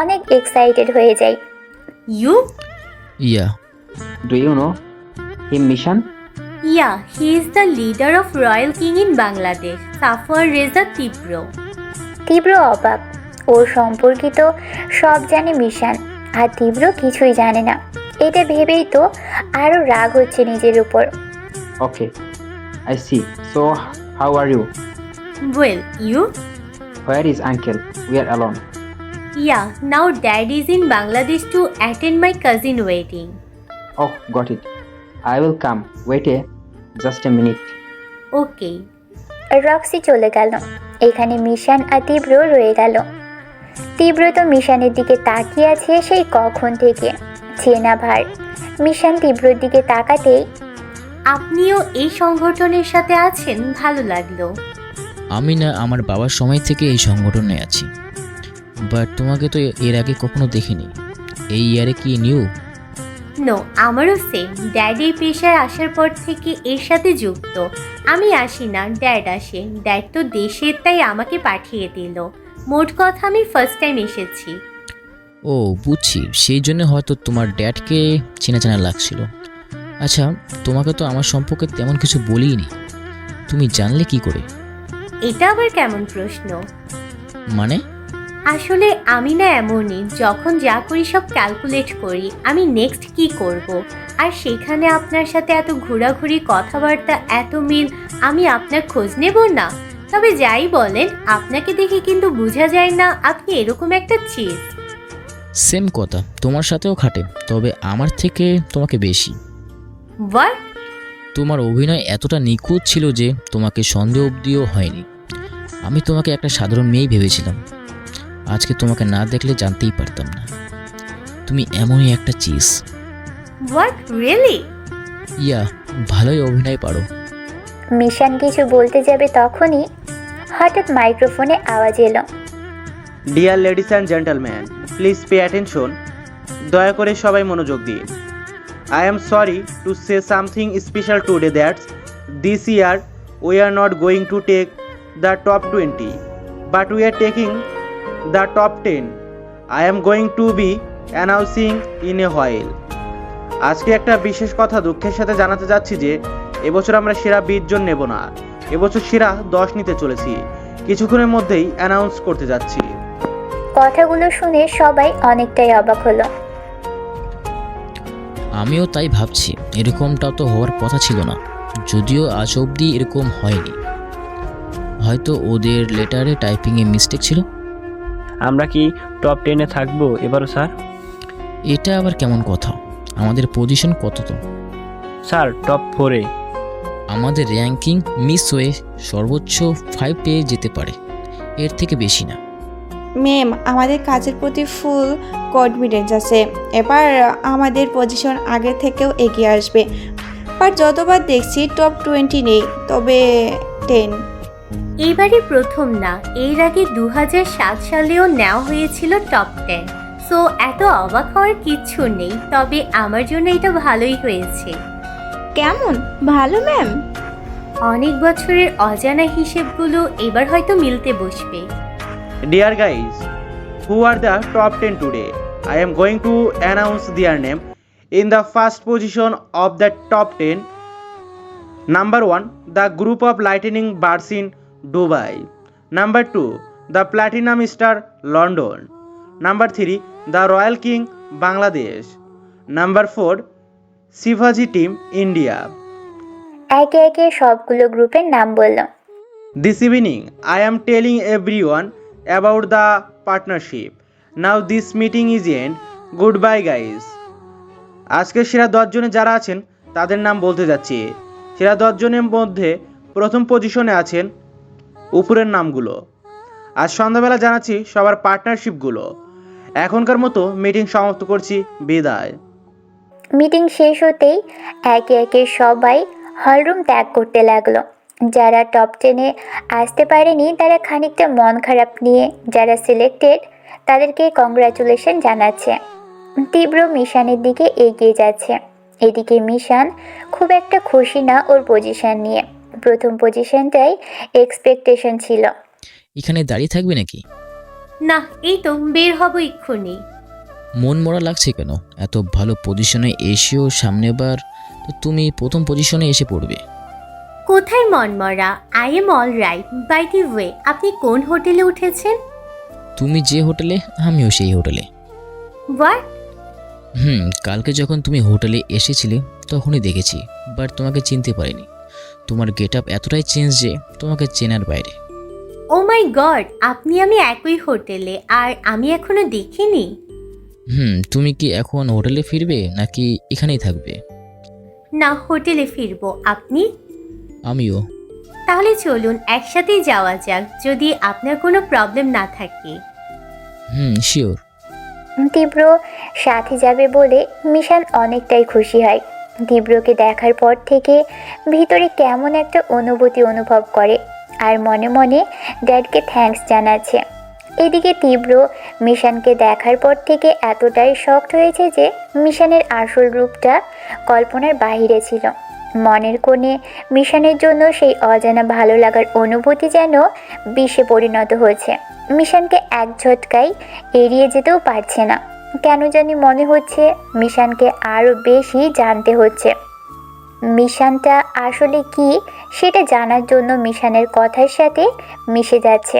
অনেক এক্সাইটেড হয়ে যায়। You? Yeah. Do you know him Mishan? Yeah, he is the leader of Royal King in Bangladesh, Safwar Reza Tibro. তীব্র অবাক। ওর সম্পর্কিত সব জানে মিশান, আর তীব্র কিছুই জানে না। এটা ভেবেই তো আরও রাগ হচ্ছে নিজের উপর। Okay, I see. So how are you? Well, you? Where is uncle? We are alone. Yeah, now Dad is in Bangladesh to attend my cousin wedding. Oh, got it. I will come. Wait just a minute. Okay. Roxie চলে গেল। এখানে মিশান আর তীব্র রয়ে গেল। তীব্র তো মিশানের দিকে তাকিয়ে আছে সেই কখন থেকে, চেনা ভার। মিশান তীব্রর দিকে তাকাতেই, আপনিও এই সংগঠনের সাথে আছেন, ভালো লাগলো। আমি না আমার বাবার সময় থেকে এই সংগঠনে আছি। বাট তোমাকে তো এর আগে কখনো দেখিনি। এই ইয়ারে কি নিউ? নো, আমারও সেম। ড্যাড এই পেশায় আসার পর থেকে এর সাথে যুক্ত। আমি আসি না, ড্যাড আসে। ড্যাড তো দেশের, তাই আমাকে পাঠিয়ে দিল। মোট কথা আমি ফার্স্ট টাইম এসেছি। ও বুঝছি, সেই জন্য হয়তো তোমার ড্যাডকে চেনা চেনা লাগছিল। আচ্ছা, তোমাকে তো আমার সম্পর্কে তেমন কিছু বলিনি, তুমি জানলে কি করে? এটা আবার কেমন প্রশ্ন? মানে? আসলে আমি না এমনই, যখন যা করি সব ক্যালকুলেট করি আমি নেক্সট কি করব। আর সেখানে আপনার সাথে এত ঘোরাঘুরি, কথাবার্তা, এত মিল, আমি আপনার খোঁজ নেব না? তবে যাই বলেন, আপনাকে দেখে কিন্তু বোঝা যায় না আপনি এরকম একটা চিজ। সেম কথা, তোমার সাথেও খাটে, তবে আমার থেকে তোমাকে বেশি। হোয়াট? তোমার অভিনয় এতটা নিখুঁত ছিল যে তোমাকে সন্দেহ অবধিও হয়নি। আমি তোমাকে একটা সাধারণ মেয়েই ভেবেছিলাম। আজকে তোমাকে না দেখলে জানতেই পারতাম না তুমি এমনই একটা চিজ। What, really? ইয়া, ভালোই অভিনয় পারো। মিশান কিছু বলতে যাবে তখনই হঠাৎ মাইক্রোফোনে আওয়াজ এলো। Dear ladies and gentleman, please pay attention. দয়া করে সবাই মনোযোগ দিন। I am sorry to say something special today that's this year we are not going to take the top 20 but we are taking the top 10. I am going to be announcing in a while. আজকে একটা বিশেষ কথা দুঃখের সাথে জানাতে যাচ্ছি যে এবছর আমরা সেরা 20 জন নেব না, এবছর সেরা 10 নিতে চলেছি। কিছুক্ষণের মধ্যেই অ্যানাউন্স করতে যাচ্ছি। কথাগুলো শুনে সবাই অনেকটাই অবাক হলো। আমিও তাই ভাবছি, এরকমটা তো হওয়ার কথা ছিল না, যদিও আজ অবধি এরকম হয়নি। হয়তো ওদের লেটারে টাইপিংয়ে মিস্টেক ছিল। আমরা কি টপ 10-এ থাকবো এবারও স্যার? এটা আবার কেমন কথা? আমাদের পজিশন কত? তো স্যার টপ 4-এ। আমাদের র্যাঙ্কিং মিস হয়ে সর্বোচ্চ 5 পেয়ে যেতে পারে, এর থেকে বেশি না। ম্যাম, আমাদের কাজের প্রতি ফুল কনফিডেন্স আছে। এবার আমাদের পজিশন আগে থেকেও এগিয়ে আসবে। বাট যতবার দেখছি টপ 20 নেই, তবে 10। এইবারই প্রথম না, এর আগে 2007 সালেও নেওয়া হয়েছিল টপ 10। সো এত অবাক হওয়ার কিচ্ছু নেই, তবে আমার জন্য এটা ভালোই হয়েছে। কেমন ভালো ম্যাম? অনেক বছরের অজানা হিসেবগুলো এবার হয়তো মিলতে বসবে। Dear guys, who are the top 10 today? I am going to announce their name. In the first position of the top 10, number 1, the group of lightning birds in Dubai. Number 2, the Platinum Star London. Number 3, the Royal King Bangladesh. Number 4, Shivaji Team India. একে একে সবগুলো গ্রুপের নাম বলল। This evening, I am telling everyone about the partnership. Now this meeting is end. Goodbye guys. আজকে সেরা 10 জনে যারা আছেন তাদের নাম বলতে যাচ্ছি। সেরা 10 জনের মধ্যে প্রথম পজিশনে আছেন উপরের নামগুলো। আজ সন্ধ্যাবেলা জানাচ্ছি সবার পার্টনারশিপগুলো। এখনকার মতো মিটিং সমাপ্ত করছি, বিদায়। মিটিং শেষ হতেই একে একে সবাই হলরুম ত্যাগ করতে লাগলো। যারা টপ 10-এ আসতে পারেনি তারা খানিকটা মন খারাপ নিয়ে, যারা সিলেক্টেড তাদেরকে কংগ্রাচুলেশন জানাচ্ছে। তীব্র মিশানের দিকে এগিয়ে যাচ্ছে। এদিকে মিশান খুব একটা খুশি না ওর পজিশন নিয়ে। প্রথম পজিশনটাই এক্সপেকটেশন ছিল। এখানে দাঁড়িয়ে থাকবে নাকি? না, এই তো বের হব এক্ষুনি। মন মরা লাগছে কেন? এত ভালো পজিশনে এসেও সামনেবার তো তুমি প্রথম পজিশনে এসে পড়বে। কোথায় মনমরা? I am all right. By the way, আপনি কোন হোটেলে উঠেছেন? তুমি যে হোটেলে, আমিও সেই হোটেলে। হোয়াট? কালকে যখন তুমি হোটেলে এসেছিলে তখনই দেখেছি, বাট তোমাকে চিনতে পারিনি। তোমার গেট আপ এতটাই চেঞ্জ যে তোমাকে চেনার বাইরে। ও মাই গড, আপনি আমি একই হোটেলে, আর আমি এখনো দেখিনি। তুমি কি এখন হোটেলে ফিরবে নাকি এখানেই থাকবে? না, হোটেলে ফিরবো। আপনি? আমিও। তাহলে চলুন একসাথেই যাওয়া যাক, যদি আপনার কোনো প্রবলেম না থাকে। শিওর। তীব্র সাথে যাবে বলে মিশান অনেকটাই খুশি হয়। তীব্রকে দেখার পর থেকে ভিতরে কেমন একটা অনুভূতি অনুভব করে, আর মনে মনে ড্যাডকে থ্যাঙ্কস জানাচ্ছে। এদিকে তীব্র মিশানকে দেখার পর থেকে এতটাই শকড হয়েছে যে মিশানের আসল রূপটা কল্পনার বাহিরে ছিল। মনের কোণে মিশানের জন্য সেই অজানা ভালো লাগার অনুভূতি যেন বিষে পরিণত হয়েছে। মিশানকে এক ঝটকায় এড়িয়ে যেতেও পারছে না। কেন জানি মনে হচ্ছে মিশানকে আরও বেশি জানতে হচ্ছে। মিশানটা আসলে কি সেটা জানার জন্য মিশানের কথার সাথে মিশে যাচ্ছে।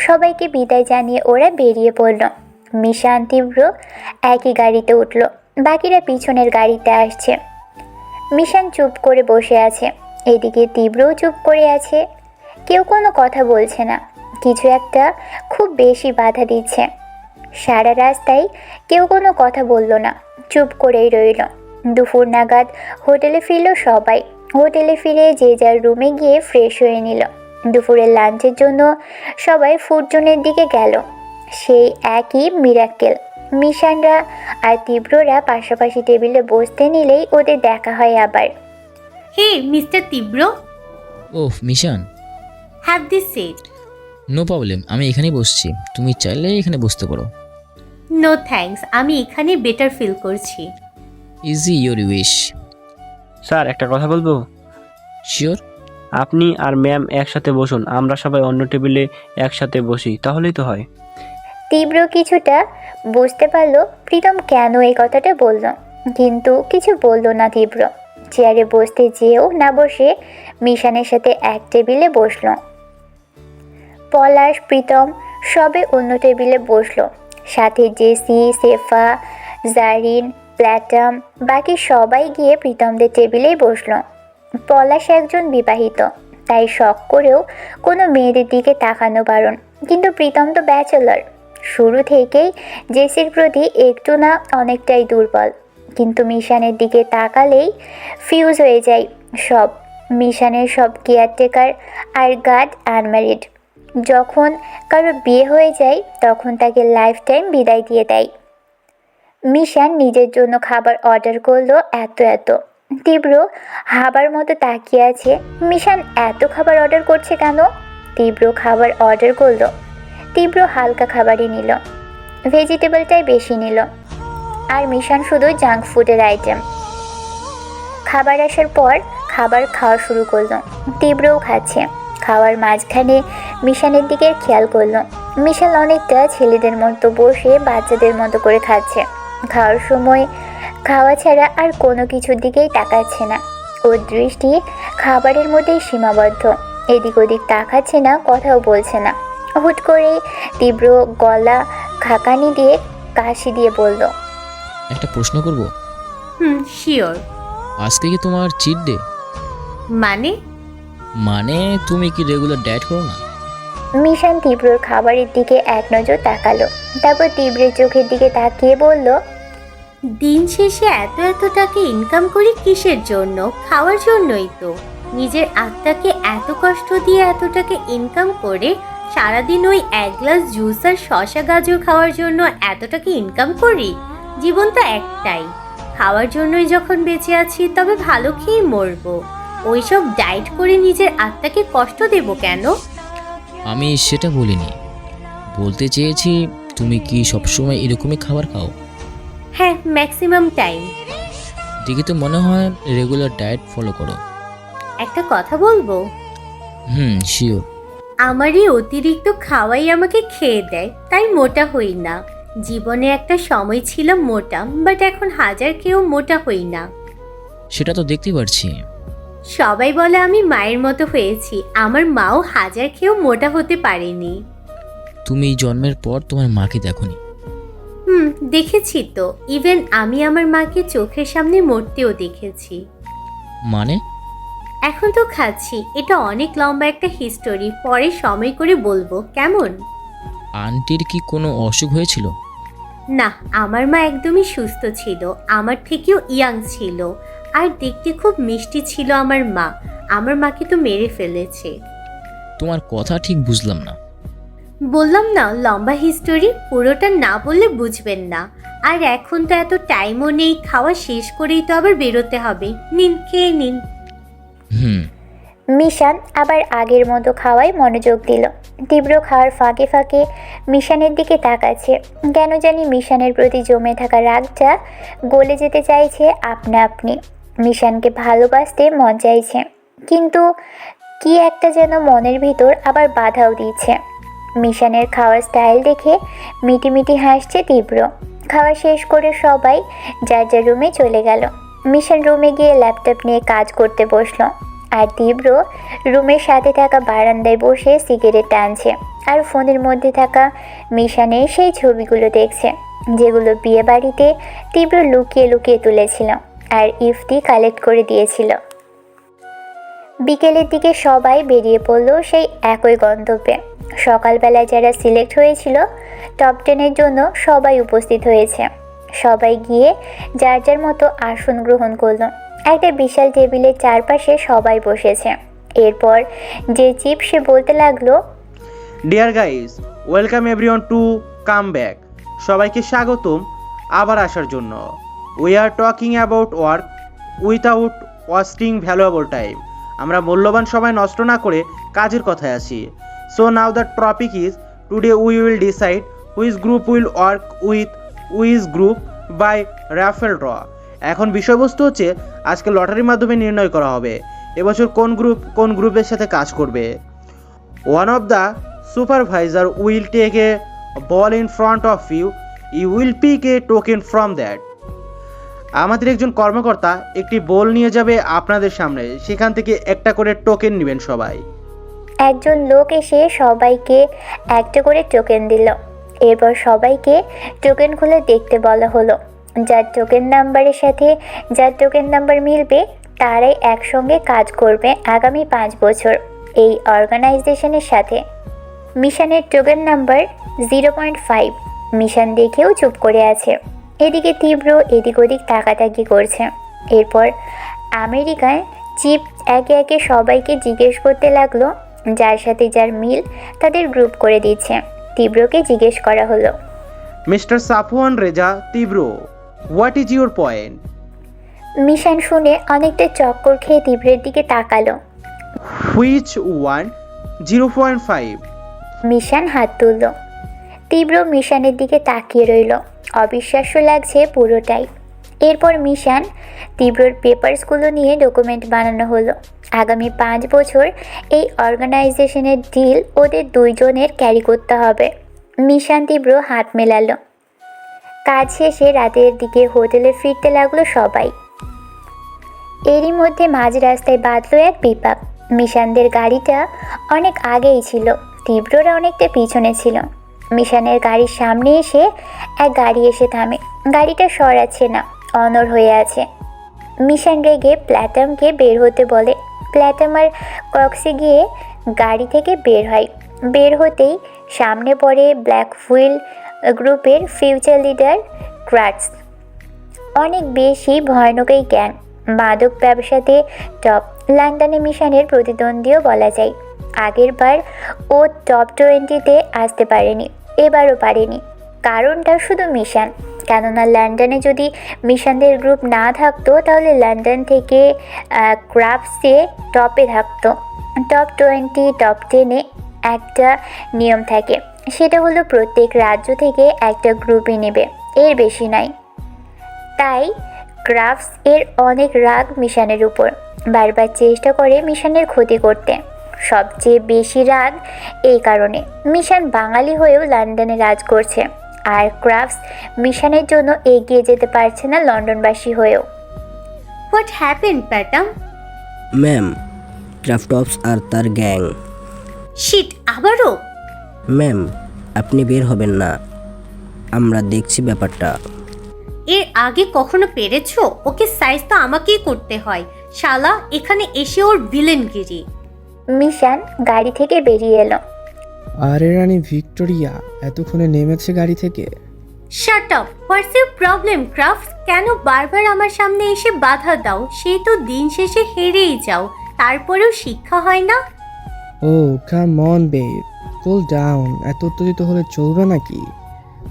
সবাইকে বিদায় জানিয়ে ওরা বেরিয়ে পড়ল। মিশান তীব্র একই গাড়িতে উঠল, বাকিরা পিছনের গাড়িতে আসছে। মিশান চুপ করে বসে আছে, এদিকে তীব্রও চুপ করে আছে। কেউ কোনো কথা বলছে না, কিছু একটা খুব বেশি বাধা দিচ্ছে। সারা রাস্তায় কেউ কোনো কথা বলল না, চুপ করেই রইল। দুপুর নাগাদ হোটেলে ফিরল সবাই। হোটেলে ফিরে যে যার রুমে গিয়ে ফ্রেশ হয়ে নিল। দুপুরের লাঞ্চের জন্য সবাই ফুড জোনের দিকে গেল। সেই একই মিরাক্কেল। মিশানরা আর তীব্ররা পাশাপাশি টেবিলে বসতে নিলেই ওদের দেখা হয় আবার। Hey mister Tibro, oh Mishan, have this seat. No problem, আমি এখানেই বসছি, তুমি চাইলে এখানে বসতে পারো। নো থ্যাঙ্কস, আমি এখানে বেটার ফিল করছি। Easy your wish. স্যার একটা কথা বলবো? শিওর। আপনি আর ম্যাম একসাথে বসুন, আমরা সবাই অন্য টেবিলে একসাথে বসি, তাহলেই তো হয়। তীব্র কিছুটা বুঝতে পারলো প্রীতম কেন এই কথাটা বলল, কিন্তু কিছু বলল না তীব্র। চেয়ারে বসতে যেও না বসে মিশানের সাথে এক টেবিলে বসলো। পলাশ, প্রীতম সবে অন্য টেবিলে বসলো। সাথে জেসি, সেফা, জারিন, প্ল্যাটাম, বাকি সবাই গিয়ে প্রীতমদের টেবিলেই বসলো। পলাশ একজন বিবাহিত, তাই শখ করেও কোনো মেয়েদের দিকে তাকানো বারণ, কিন্তু প্রীতম তো ব্যাচেলর। শুরু থেকেই জেসির প্রতি একটু না অনেকটাই দুর্বল, কিন্তু মিশানের দিকে তাকালেই ফিউজ হয়ে যায় সব। মিশানের সব কেয়ারটেকার আর গার্ড আনম্যারিড। যখন কারো বিয়ে হয়ে যায় তখন তাকে লাইফ টাইম বিদায় দিয়ে দেয়। মিশান নিজের জন্য খাবার অর্ডার করলো এত। তীব্র হাবার মতো তাকিয়ে আছে, মিশান এত খাবার অর্ডার করছে কেন? তীব্র খাবার অর্ডার করলো। তীব্র হালকা খাবারই নিল, ভেজিটেবলটাই বেশি নিল, আর মিশান শুধু জাঙ্ক ফুডের আইটেম। খাবার আসার পর খাবার খাওয়া শুরু করলো। তীব্রও খাচ্ছে। খাওয়ার মাঝখানে মিশানের দিকে খেয়াল করলো। মিশান অনেকটা ছেলেদের মতো বসে বাচ্চাদের মতো করে খাচ্ছে। খাওয়ার সময় খাওয়া ছাড়া আর কোনো কিছুর দিকেই তাকাচ্ছে না। ওর দৃষ্টি খাবারের মধ্যেই সীমাবদ্ধ, এদিক ওদিক তাকাচ্ছে না, কথাও বলছে না। হুট করে তীব্র গলা খাকানি দিয়ে কাশি দিয়ে বলল, একটা প্রশ্ন করব? শিওর। আজকে কি তোমার চিট ডে? মানে তুমি কি রেগুলার ডায়েট করো না? মিশান তীব্রর খাবারের দিকে এক নজর তাকালো, তারপর তীব্রের চোখের দিকে তাকিয়ে বলল, দিন শেষে এত টাকা ইনকাম করি কিসের জন্য? খাওয়ার জন্যই তো। নিজের আত্মাকে এত কষ্ট দিয়ে এত টাকা ইনকাম করে সারাদিন ওই এক গ্লাস জুস আর শশা গাজর খাওয়ার জন্য এত টাকা ইনকাম করি? জীবন তো একটাই, খাওয়ার জন্যই যখন বেঁচে আছি তবে ভালো খেয়েই মরবো। ওইসব ডায়েট করে নিজের আত্মাকে কষ্ট দেব কেন? আমি সেটা বলিনি, বলতে চেয়েছি তুমি কি সবসময় এরকমই খাবার খাও? হ্যাঁ, ম্যাক্সিমাম টাইম। দেখে তো মনে হয় রেগুলার ডায়েট ফলো করো। একটা কথা বলবো? শিওর। আমার এই অতিরিক্ত খাওয়াই আমাকে খেয়ে দেয়, তাই মোটা হই না। জীবনে একটা সময় ছিল মোটা, বাট এখন হাজার খেয়েও মোটা হই না। সেটা তো দেখতে পারছি। সবাই বলে আমি মায়ের মতো হয়েছি, আমার মাও হাজার খেয়েও মোটা হতে পারেনি। তুমি জন্মের পর তোমার মাকে দেখোনি? দেখেছি তো, ইভেন আমি আমার মাকে চোখের সামনে মরতেও দেখেছি। মানে? এখন তো খাচ্ছি, এটা অনেক লম্বা একটা হিস্টোরি, পরে সময় করে বলবো, কেমন? আন্টির কি কোনো অসুখ হয়েছিল? না, আমার মা একদমই সুস্থ ছিল, আমার থেকেও ইয়াং ছিল, আর দেখতে খুব মিষ্টি ছিল আমার মা। আমার মাকে তো মেরে ফেলেছে। তোমার কথা ঠিক বুঝলাম না। বললাম না লম্বা হিস্টোরি, পুরোটা না বললে বুঝবেন না। আর এখন তো এত টাইমও নেই, খাওয়া শেষ করেই তো আবার বেরোতে হবে। নিন, খেয়ে নিন। মিশান আবার আগের মতো খাওয়ায় মনোযোগ দিল। তীব্র খাওয়ার ফাঁকে ফাঁকে মিশানের দিকে তাকাচ্ছে। কেন জানি মিশানের প্রতি জমে থাকা রাগটা গলে যেতে চাইছে আপনা আপনি। মিশানকে ভালোবাসতে মন চাইছে, কিন্তু কি একটা যেন মনের ভিতর আবার বাধাও দিচ্ছে। মিশানের খাওয়ার স্টাইল দেখে মিটিমিটি হাসছে তীব্র। খাওয়া শেষ করে সবাই যার যার রুমে চলে গেল। মিশান রুমে গিয়ে ল্যাপটপ নিয়ে কাজ করতে বসলো, আর তীব্র রুমের সাথে থাকা বারান্দায় বসে সিগারেট টানছে আর ফোনের মধ্যে থাকা মিশানের সেই ছবিগুলো দেখছে, যেগুলো বিয়ে বাড়িতে তীব্র লুকিয়ে লুকিয়ে তুলেছিল আর ইফতি কালেক্ট করে দিয়েছিল। বিকেলের দিকে সবাই বেরিয়ে পড়লো সেই একই গন্তব্যে। সকালবেলায় যারা সিলেক্ট হয়েছিল টপ 10-এর জন্য সবাই উপস্থিত হয়েছে। সবাই গিয়ে যার যার মতো আসন গ্রহণ করলো। একটা বিশাল টেবিলের চারপাশে সবাই বসেছে। এরপর যে চিফ সে বলতে লাগলো, dear guys, welcome everyone to come back. সবাইকে স্বাগতম আবার আসার জন্য। We are talking about work without wasting valuable time. আমরা মূল্যবান সময় নষ্ট না করে কাজের কথায় আসি। So now the topic is today we will decide which group will work with which group by raffle draw. এখন বিষয়বস্তু হচ্ছে আজকে লটারির মাধ্যমে নির্ণয় করা হবে এবছর কোন গ্রুপের সাথে কাজ করবে। One of the supervisor will take a ball in front of you will pick a token from that. আমাদের একজন কর্মকর্তা একটি বল নিয়ে যাবে আপনাদের সামনে, সেখান থেকে একটা করে টোকেন নেবেন সবাই। একজন লোক এসে সবাইকে একটা করে টোকেন দিল। এরপর সবাইকে টোকেন খুলে দেখতে বলা হলো। যার টোকেন নাম্বারের সাথে যার টোকেন নাম্বার মিলবে তারাই একসঙ্গে কাজ করবে আগামী 5 বছর এই অর্গানাইজেশনের সাথে। মিশানের টোকেন নাম্বার 0.5। মিশান দেখেও চুপ করে আছে। এদিকে তীব্র এদিক ওদিক তাকাতাকি করছে। এরপর আমেরিকায় চিফ একে একে সবাইকে জিজ্ঞেস করতে লাগলো, যার সাথে যার মিল তাদের গ্রুপ করে দিচ্ছে। তীব্রকে জিজ্ঞেস করা হলো, মিস্টার সাফওয়ান রেজা তীব্র, হোয়াট ইজ ইউর পয়েন্ট? মিশান শুনে অনেকটা চক্কর খেয়ে তীব্রের দিকে তাকালো। Which one? 0.5। মিশান হাত তুলল। তীব্র মিশানের দিকে তাকিয়ে রইল। অবিশ্বাস্য লাগছে পুরোটাই। এরপর মিশান তীব্রর পেপারসগুলো নিয়ে ডকুমেন্ট বানানো হলো। আগামী 5 বছর এই অর্গানাইজেশনের ডিল ওদের দুইজনের ক্যারি করতে হবে। মিশান তীব্র হাত মেলালো। কাজ শেষে রাতের দিকে হোটেলে ফিরতে লাগলো সবাই। এরই মধ্যে মাঝ রাস্তায় বাঁধলো এক বিপাক। মিশানদের গাড়িটা অনেক আগেই ছিল, তীব্ররা অনেকটা পিছনে ছিল। মিশানের গাড়ির সামনে এসে এক গাড়ি এসে থামে। গাড়িটা সরাচ্ছে না, অনড় হয়ে আছে। মিশান রেগে প্ল্যাটামকে বের হতে বলে। প্ল্যাটাম আর কক্সে গিয়ে গাড়ি থেকে বের হয়। বের হতেই সামনে পড়ে ব্ল্যাক হুইল গ্রুপের ফিউচার লিডার ক্রাটস। অনেক বেশি ভয়ানক এই গ্যাং, মাদক ব্যবসাতে টপ। লন্ডনে মিশানের প্রতিদ্বন্দ্বীও বলা যায়। আগের বার ও টপ 20-তে আসতে পারেনি, এবারও পারেনি। কারণটা শুধু মিশান। কেননা লন্ডনে যদি মিশানদের গ্রুপ না থাকতো তাহলে লন্ডন থেকে ক্রাফটসে টপে থাকতো। টপ 20, টপ 10-এ একটা নিয়ম থাকে, সেটা হলো প্রত্যেক রাজ্য থেকে একটা গ্রুপই নেবে, এর বেশি নয়। তাই ক্রাফটস এর অনেক রাগ মিশানের উপর, বারবার চেষ্টা করে মিশানের ক্ষতি করতে। সবচেয়ে বেশি রাগ এই কারণে, মিশান বাঙালি হয়েও লন্ডনে রাজ করছে, আর ক্রাফটস মিশানের জন্য এগিয়ে যেতে পারছে না লন্ডনবাসী হয়েও। হোয়াট হ্যাপেন প্যাটাম? ম্যাম, ক্রাফটপস আর তার গ্যাং। শিট, আবারও? ম্যাম, আপনি বের হবেন না, আমরা দেখছি ব্যাপারটা। এর আগে কখনো পেরেছো? ওকে সাইজ তো আমাকেই করতে হয়। শালা এখানে এসে ওর ভিলেনগিরি। মিশান গাড়ি থেকে বেরিয়ে এলো। আরে রানী ভিক্টোরিয়া এতক্ষণে নেমেছে গাড়ি থেকে? Shut up! What's your problem crafts? কেন বারবার আমার সামনে এসে বাধা দাও? সেই তো দিন শেষে হেরেই যাও, তারপরেও শিক্ষা হয় না? Oh come on babe, cool down. এত উত্তেজিত হলে চলবে নাকি?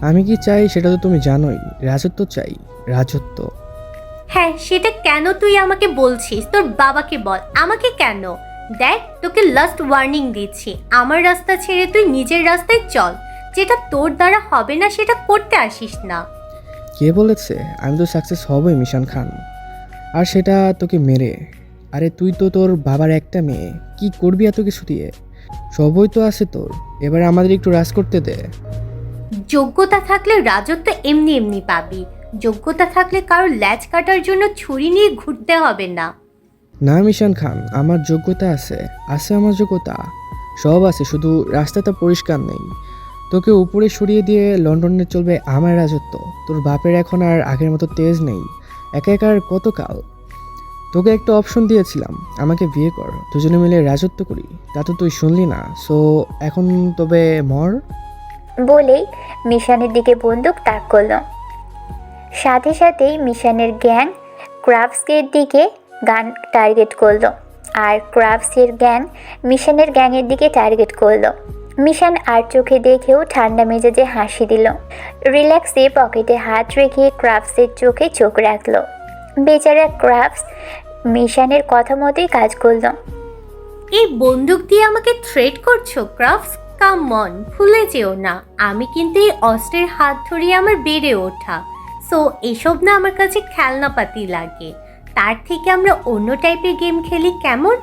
আমি কি চাই সেটা তো তুমি জানোই। রাজত্ব চাই, রাজত্ব। হ্যাঁ, সেটা কেন তুই আমাকে বলছিস? তোর বাবাকে বল, আমাকে কেন? দেখ, তোকে লাস্ট ওয়ার্নিং দিচ্ছি, আমার রাস্তা ছেড়ে তুই নিজের রাস্তায় চল। যেটা তোর দ্বারা হবে না সেটা করতে আসিস না। কে বলেছে আমি তো সাকসেস হবই মিশান খান, আর সেটা তোকে মেরে। আরে তুই তো তোর বাবার একটা মেয়ে, কি করবি এত কিছু দিয়ে? সবই তো আছে তোর, এবার আমাদের একটু রাজ করতে দে। যোগ্যতা থাকলে রাজত্ব এমনি এমনি পাবি। যোগ্যতা থাকলে কারোর ল্যাজ কাটার জন্য ছুরি নিয়ে ঘুরতে হবে না। না মিশান খান, আমার যোগ্যতা আছে, আমার যোগ্যতা সব আছে, শুধু রাস্তাটা পরিষ্কার নেই। তোকে উপরে সরিয়ে দিয়ে লন্ডনে চলবে আমার রাজত্ব। তোর বাপের এখন আর আগের মতো তেজ নেই, একা একা আর কত কাল। তোকে একটা অপশন দিয়েছিলাম, আমাকে বিয়ে কর, দুজনে মিলে রাজত্ব করি, তা তো তুই শুনলি না। সো এখন তবে মর। বলেই মিশানের দিকে বন্দুক তাক করলো। সাথে সাথেই মিশানের গ্যাং ক্রাফটসের দিকে গান টার্গেট করলো, আর ক্রাফটসের গ্যাং মিশানের গ্যাংয়ের দিকে টার্গেট করলো। মিশান আর চোখে দেখেও ঠান্ডা মেজাজে হাসি দিল। রিল্যাক্সে পকেটে হাত রেখে ক্রাফটসের চোখে চোখ রাখলো। বেচারা ক্রাফটস মিশানের কথা মতোই কাজ করলো। এই বন্দুক দিয়ে আমাকে থ্রেট করছো ক্রাফটস? কাম অন, ভুলে যেও না আমি কিন্তু এই অস্ত্রের হাত ধরিয়ে আমার বেড়ে ওঠা। সো এসব না আমার কাছে খেলনাপাতি লাগে। তার থেকে আমরা অন্য টাইপের গেম খেলি, কেমন?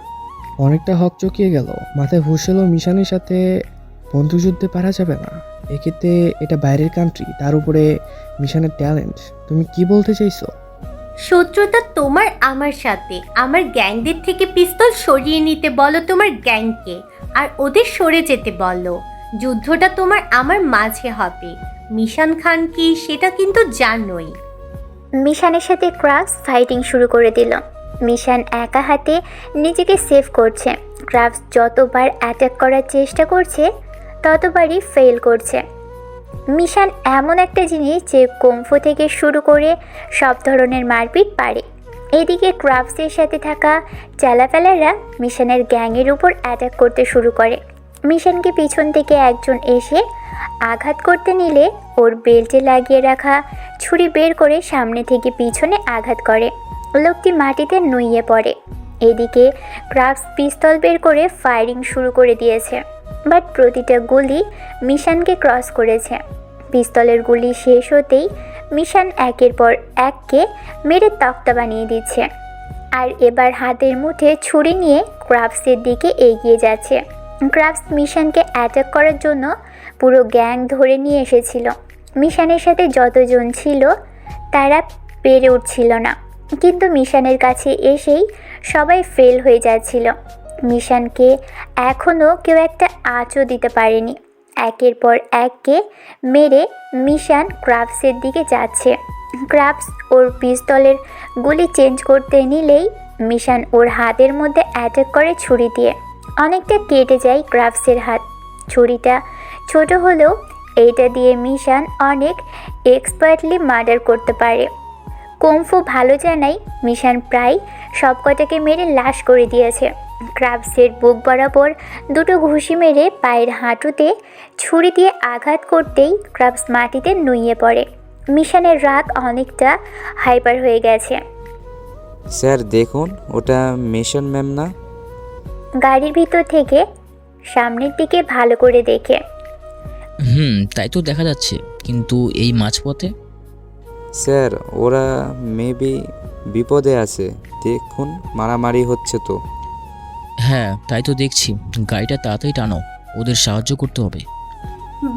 অনেকটা হক চকিয়ে গেল, মাথায় হুশ এলো মিশানের সাথে বন্ধুযুদ্ধে পারা যাবে না। এক্ষেত্রে এটা বাইরের কান্ট্রি, তার উপরে মিশানের ট্যালেন্ট। তুমি কি বলতে চাইছো? শত্রুতা তোমার আমার সাথে। আমার গ্যাংদের থেকে পিস্তল সরিয়ে নিতে বলো তোমার গ্যাংকে, আর ওদের সরে যেতে বলো। যুদ্ধটা তোমার আমার মাঝে হবে। মিশান খান কি সেটা কিন্তু জানোই। মিশানের সাথে ক্রাফটস ফাইটিং শুরু করে দিল। মিশান একা হাতে নিজেকে সেভ করছে। ক্রাফটস যতবার অ্যাটাক করার চেষ্টা করছে ততবারই ফেল করছে। মিশান এমন একটা জিনিস যে কুংফু থেকে শুরু করে সব ধরনের মারপিট পারে। এদিকে ক্রাফটসের সাথে থাকা চালাফেলারা মিশানের গ্যাংয়ের উপর অ্যাটাক করতে শুরু করে। মিশানকে পিছন থেকে একজন এসে আঘাত করতে নিলে ওর বেল্টে লাগিয়ে রাখা ছুরি বের করে সামনে থেকে পিছনে আঘাত করে। লোকটি মাটিতে নুইয়ে পড়ে। এদিকে ক্রাফটস পিস্তল বের করে ফায়ারিং শুরু করে দিয়েছে, বাট প্রতিটা গুলি মিশানকে ক্রস করেছে। পিস্তলের গুলি শেষ হতেই মিশান একের পর এককে মেরে তক্তা বানিয়ে দিচ্ছে, আর এবার হাতের মুঠে ছুরি নিয়ে ক্রাফটসের দিকে এগিয়ে যাচ্ছে। ক্রাফটস মিশানকে অ্যাটাক করার জন্য পুরো গ্যাং ধরে নিয়ে এসেছিল। মিশানের সাথে যতজন ছিল তারা পেরে উঠছিল না, কিন্তু মিশানের কাছে এসেই সবাই ফেল হয়ে যাচ্ছিল। মিশানকে এখনও কেউ একটা আঁচও দিতে পারেনি। একের পর এককে মেরে মিশান ক্রাফটসের দিকে যাচ্ছে। ক্রাফটস ওর পিস্তলের গুলি চেঞ্জ করতে নিলেই মিশান ওর হাতের মধ্যে অ্যাটাক করে ছুরি দিয়ে। অনেকটা কেটে যায় ক্রাফটসের হাত। ছুরিটা ছোট হলেও এইটা দিয়ে মিশান অনেক এক্সপার্টলি মার্ডার করতে পারে। কুংফু ভালো জানাই মিশান প্রায় সবকটাকে মেরে লাশ করে দিয়েছে। ক্রাফটসের বুক বরাবর দুটো ঘুষি মেরে পায়ের হাঁটুতে ছুরি দিয়ে আঘাত করতেই ক্রাফটস মাটিতে নুইয়ে পড়ে। মিশানের রাগ অনেকটা হাইপার হয়ে গেছে। স্যার দেখুন, ওটা মিশন ম্যাম না? গাড়ির ভিতর থেকে সামনের দিকে ভালো করে দেখে। তাই তো দেখা যাচ্ছে, কিন্তু এই মাঝপথে? স্যার ওরা মেবি বিপদে আছে, দেখুন মারামারি হচ্ছে তো। হ্যাঁ তাই তো দেখছি, গাড়িটা তাড়াতাড়ি টানো, ওদের সাহায্য করতে হবে।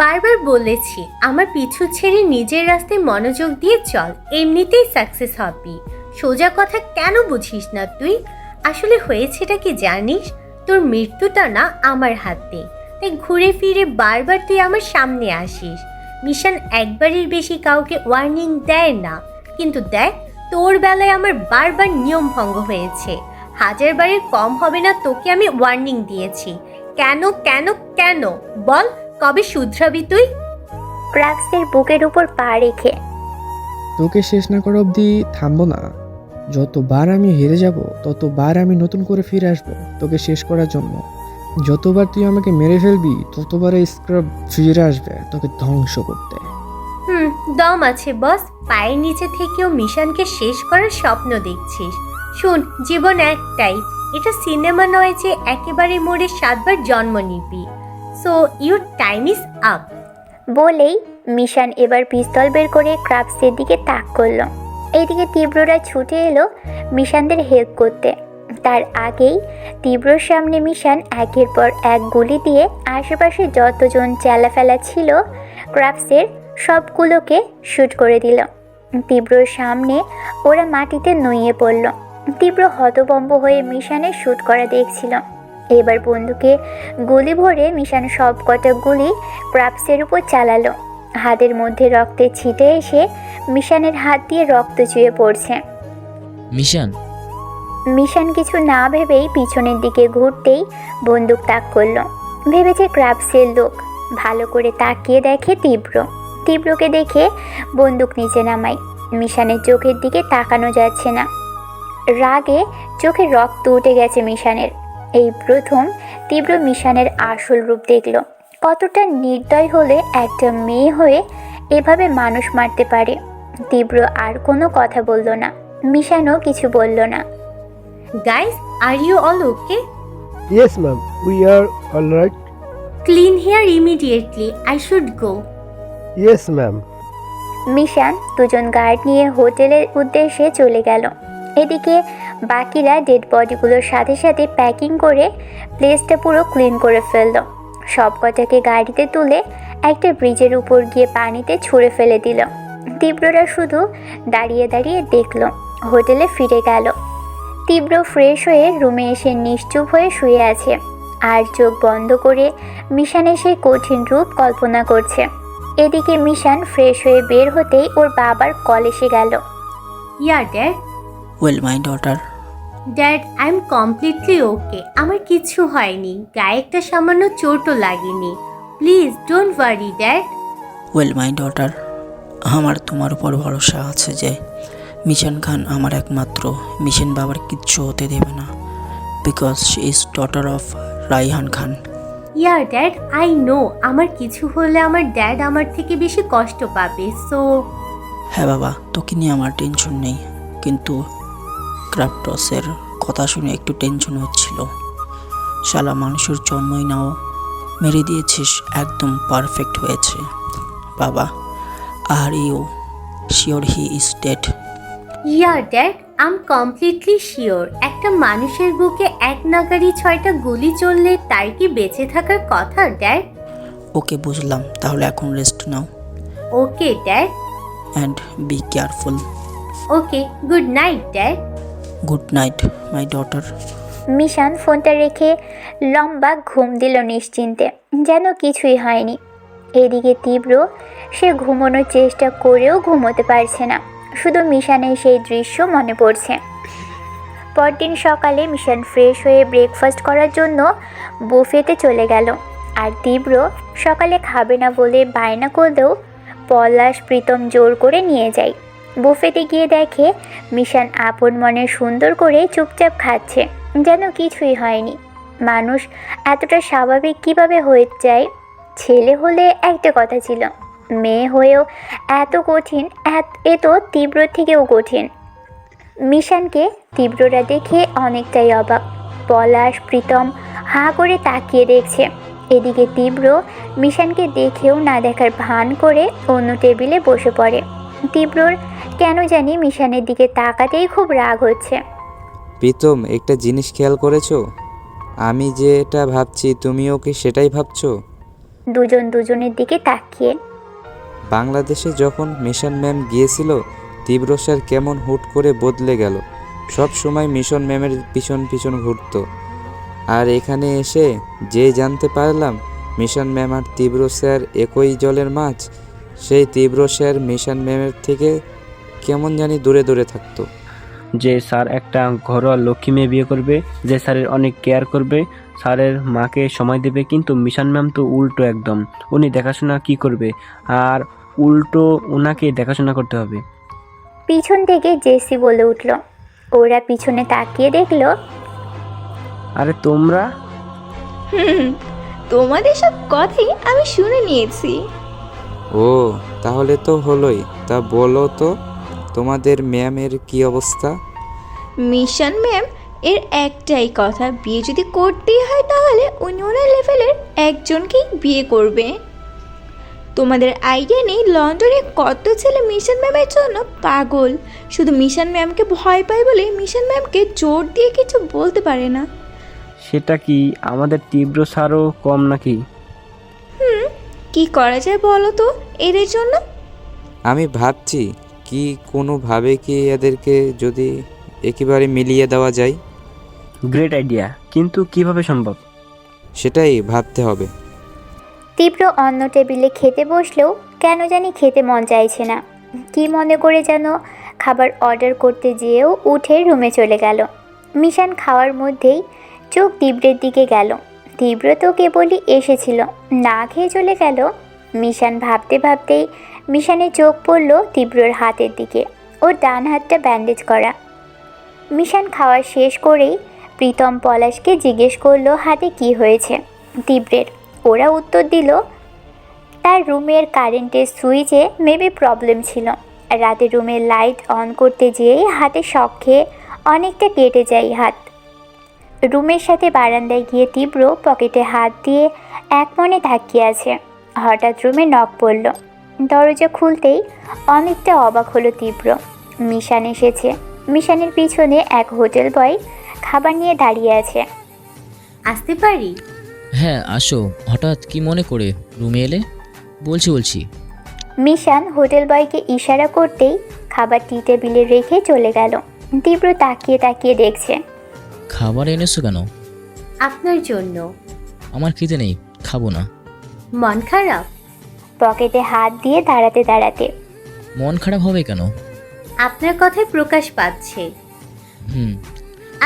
বারবার বলেছি আমার পিছু ছেড়ে নিজের রাস্তায় মনোযোগ দিয়ে চল, এমনিতেই সাকসেস হবি। সোজা কথা কেন বুঝিস না তুই? আসলে হয়েছেটা কি জানিস? তোর মৃত্যুটা না আমার হাতে, তাই ঘুরে ফিরে বারবার তুই আমার সামনে আসিস। মিশন একবারের বেশি কাউকে ওয়ার্নিং দেয় না, কিন্তু দেখ তোর বেলায় আমার বারবার নিয়ম ভঙ্গ হয়েছে। 1000 বারের কম হবে না তোকে আমি ওয়ার্নিং দিয়েছি। কেন কেন কেন বল, কবে শুধরাবি তুই? ক্রাফটসের বুকের উপর পা রেখে। তোকে শেষ না করা অবধি থামবো না। যতবার আমি হেরে যাব ততবার আমি নতুন করে ফিরে আসবো তোকে শেষ করার জন্য। যতবার তুই আমাকে মেরে ফেলবি ততবার এই স্ক্রাব ফিরে আসবে তোকে ধ্বংস করতে। দম আছে বস, পায়ের নিচে থেকেও মিশনকে শেষ করার স্বপ্ন দেখছিস। শুন, জীবন একটাই, এটা সিনেমা নয় যে একেবারে মোড়ে 7 বার জন্ম নিবি। So your time is up. বলেই মিশান এবার পিস্তল বের করে ক্রাফটসের দিকে তাক করলো। এইদিকে তীব্ররা ছুটে এলো মিশানদের হেল্প করতে। তার আগেই তীব্রর সামনে মিশান একের পর এক গুলি দিয়ে আশেপাশে যতজন চেলাফেলা ছিল ক্রাফটসের সবগুলোকে শ্যুট করে দিল। তীব্রর সামনে ওরা মাটিতে নুয়ে পড়ল। তীব্র হতভম্ব হয়ে মিশানের শ্যুট করা দেখছিল। এবার বন্দুকে গুলি ভরে মিশান সব কটা গুলি ক্রাফটসের উপর চালালো। হাতের মধ্যে রক্তের ছিটে এসে মিশানের হাত দিয়ে রক্ত চুয়ে পড়ছে। মিশান কিছু না ভেবেই পিছনের দিকে ঘুরতেই বন্দুক তাক করলো। ভেবেছে ক্রাফটসের লোক। ভালো করে তাকিয়ে দেখে তীব্রকে দেখে বন্দুক নিচে নামায়। মিশানের চোখের দিকে তাকানো যাচ্ছে না। রাগে চোখে রক্ত উঠে গেছে মিশানের। এই প্রথম তীব্র মিশানের আসল রূপ দেখল। কতটা নির্দয় হলে একটা মেয়ে হয়ে এভাবে মানুষ মারতে পারে। তীব্র আর কোনো কথা বলল না। মিশানও কিছু বলল না। Guys, are you all okay? Yes, ma'am. We are all right. Clean here immediately, I should go. Yes, ma'am. Mishan দুজন গার্ড নিয়ে হোটেলের উদ্দেশ্যে চলে গেল। এদিকে বাকিরা ডেড বডিগুলোর সাথে সাথে প্যাকিং করে প্লেসটা পুরো ক্লিন করে ফেলল। সব কটাকে গাড়িতে তুলে একটা ব্রিজের উপর গিয়ে পানিতে ছুঁড়ে ফেলে দিল। তীব্ররা শুধু দাঁড়িয়ে দাঁড়িয়ে দেখল। হোটেলে ফিরে গেল। তীব্র ফ্রেশ হয়ে রুমে এসে নিশ্চুপ হয়ে শুয়ে আছে আর চোখ বন্ধ করে মিশানের সেই কঠিন রূপ কল্পনা করছে। এদিকে মিশান ফ্রেশ হয়ে বের হতেই ওর বাবার কল এসে গেল। Yeah dad. Well my daughter. Dad, I am completely okay. আমার কিছু হয়নি, গায়ে একটা সামান্য চোটও লাগেনি। Please don't worry dad. Well my daughter, আমার তোমার উপর ভরসা আছে যে মিশন খান আমার একমাত্র। মিশন বাবার কিচ্ছু হতে দেবে না, because she is daughter of Raihan Khan. Yeah dad, I know আমার কিছু হলে আমার ড্যাড আমার থেকে বেশি কষ্ট পাবে। সো হ্যাঁ বাবা, তোকে নিয়ে আমার টেনশন নেই, কিন্তু ক্রাফটসের কথা শুনে একটু টেনশন হচ্ছিল। শালা মানুষের জন্মই নাও মেরে দিয়েছিস, একদম পারফেক্ট হয়েছে বাবা। Are you sure he is dead? Yeah dad, I am completely sure. একটা মানুষের বুকে এক নাগাড়ি 6টা গুলি চললে তার কি বেঁচে থাকার কথা ড্যাড? ওকে বুঝলাম, তাহলে এখন রেস্ট নাও। Okay dad. And be careful. Okay, good night dad. Good night my daughter. Mishan ফোনটা রেখে লম্বা ঘুম দিল নিশ্চিন্তে, যেন কিছুই হয়নি। এদিকে তীব্র সে ঘুমানোর চেষ্টা করেও ঘুমোতে পারছে না। শুধু মিশানের সেই দৃশ্য মনে পড়ছে। পরদিন সকালে মিশান ফ্রেশ হয়ে ব্রেকফাস্ট করার জন্য বুফেতে চলে গেল। আর তীব্র সকালে খাবে না বলে বায়না করলেও পলাশ প্রীতম জোর করে নিয়ে যায়। বুফেতে গিয়ে দেখে মিশান আপন মনে সুন্দর করে চুপচাপ খাচ্ছে, যেন কিছুই হয়নি। মানুষ এতটা স্বাভাবিক কিভাবে হয়ে যায়? ছেলে হলে একটা কথা ছিল, মেয়ে হয়েও এত কঠিন, এ তো তীব্র থেকেও কঠিন। মিশানকে তীব্ররা দেখে অনেকটাই অবাক। পলাশ প্রীতম হাঁ করে তাকিয়ে দেখছে। এদিকে তীব্র মিশানকে দেখেও না দেখার ভান করে অন্য টেবিলে বসে পড়ে। তীব্রর কেন জানি মিশানের দিকে তাকাতেই খুব রাগ হচ্ছে। প্রীতম, একটা জিনিস খেয়াল করেছো? আমি যেটা ভাবছি তুমিও কি সেটাই ভাবছো? দুজন দুজনের দিকে তাকিয়ে। বাংলাদেশে যখন মিশন ম্যাম গিয়েছিল, তীব্র স্যার কেমন হুট করে বদলে গেল। সব সময় মিশন ম্যামের পিছন পিছন ঘুরতো, আর এখানে এসে যে জানতে পারলাম মিশন ম্যাম আর তীব্র স্যার একই জলের মাছ। সেই তীব্র স্যার মিশন ম্যামের থেকে কেমন জানি দূরে দূরে থাকতো। যে স্যার একটা ঘরোয়া লক্ষ্মী মেয়ে বিয়ে করবে, যে স্যারের অনেক কেয়ার করবে, স্যারের মাকে সময় দেবে। কিন্তু মিশন ম্যাম তো উল্টো একদম। উনি দেখাশোনা কি করবে, আর উল্টো ওনাকে দেখাশোনা করতে হবে। পিছন থেকে জেসি বলে উঠল। ওরা পিছনে তাকিয়ে দেখলো। আরে তোমরা? তোমাদের সব কথাই আমি শুনে নিয়েছি। ও, তাহলে তো হলোই। তা বলো তো, তোমাদের ম্যামের কি অবস্থা? মিশন ম্যাম এর একটাই কথা, বিয়ে যদি করতেই হয় তাহলে উনি ওনার লেভেলের একজনকেই বিয়ে করবে। তোমাদের আইডিয়া নেই লন্ডনে কত ছেলে মিশন ম্যামের জন্য পাগল, শুধু মিশন ম্যামকে ভয় পায় বলে মিশন ম্যামকে জোর দিয়ে কিছু বলতে পারে না। সেটা কি আমাদের তীব্র স্যারও কম নাকি? কি করা যায় বলো তো এদের জন্য? আমি ভাবছি কি কোনোভাবে কি এদেরকে যদি একেবারে মিলিয়ে দেওয়া যায়। গ্রেট আইডিয়া, কিন্তু কিভাবে সম্ভব? সেটাই ভাবতে হবে। তীব্র অন্য টেবিলে খেতে বসলেও কেন জানি খেতে মন চাইছে না। কি মনে করে যেন খাবার অর্ডার করতে যেয়েও উঠে রুমে চলে গেল। মিশান খাওয়ার মধ্যেই চোখ তীব্রের দিকে গেল। তীব্র তো কেবলই এসেছিল, না খেয়ে চলে গেল। মিশান ভাবতে ভাবতেই মিশানের চোখ পড়ল তীব্রর হাতের দিকে। ওর ডান হাতটা ব্যান্ডেজ করা। মিশান খাওয়া শেষ করেই প্রীতম পলাশকে জিজ্ঞেস করলো হাতে কি হয়েছে তীব্রের। ওরা উত্তর দিল তার রুমের কারেন্টের সুইচে মেবি প্রবলেম ছিল। রাতে রুমের লাইট অন করতে যেয়েই হাতে শক খেয়ে অনেকটা কেটে যায় হাত। রুমের সাথে বারান্দায় গিয়ে তীব্র পকেটে হাত দিয়ে এক মনে তাকিয়ে আছে। হঠাৎ রুমে নক পড়ল। দরজা খুলতেই অনেকটা অবাক হলো তীব্র। মিশান এসেছে। মিশানের পিছনে এক হোটেল বয় খাবার নিয়ে দাঁড়িয়ে আছে। আসতে পারি? হ্যাঁ আসো। হঠাৎ কি মনে করে রুমে এলে? বলছি। মিশান হোটেল বয়কে ইশারা করতেই খাবার টি টেবিলে রেখে চলে গেল। তীব্র তাকিয়ে তাকিয়ে দেখছে। খাবার এনেছো কেন? আপনার জন্য। আমার খিদে নেই, খাবো না। মন খারাপ? পকেটে হাত দিয়ে দাঁড়াতে মন খারাপ হবে কেন? আপনার কথায় প্রকাশ পাচ্ছে।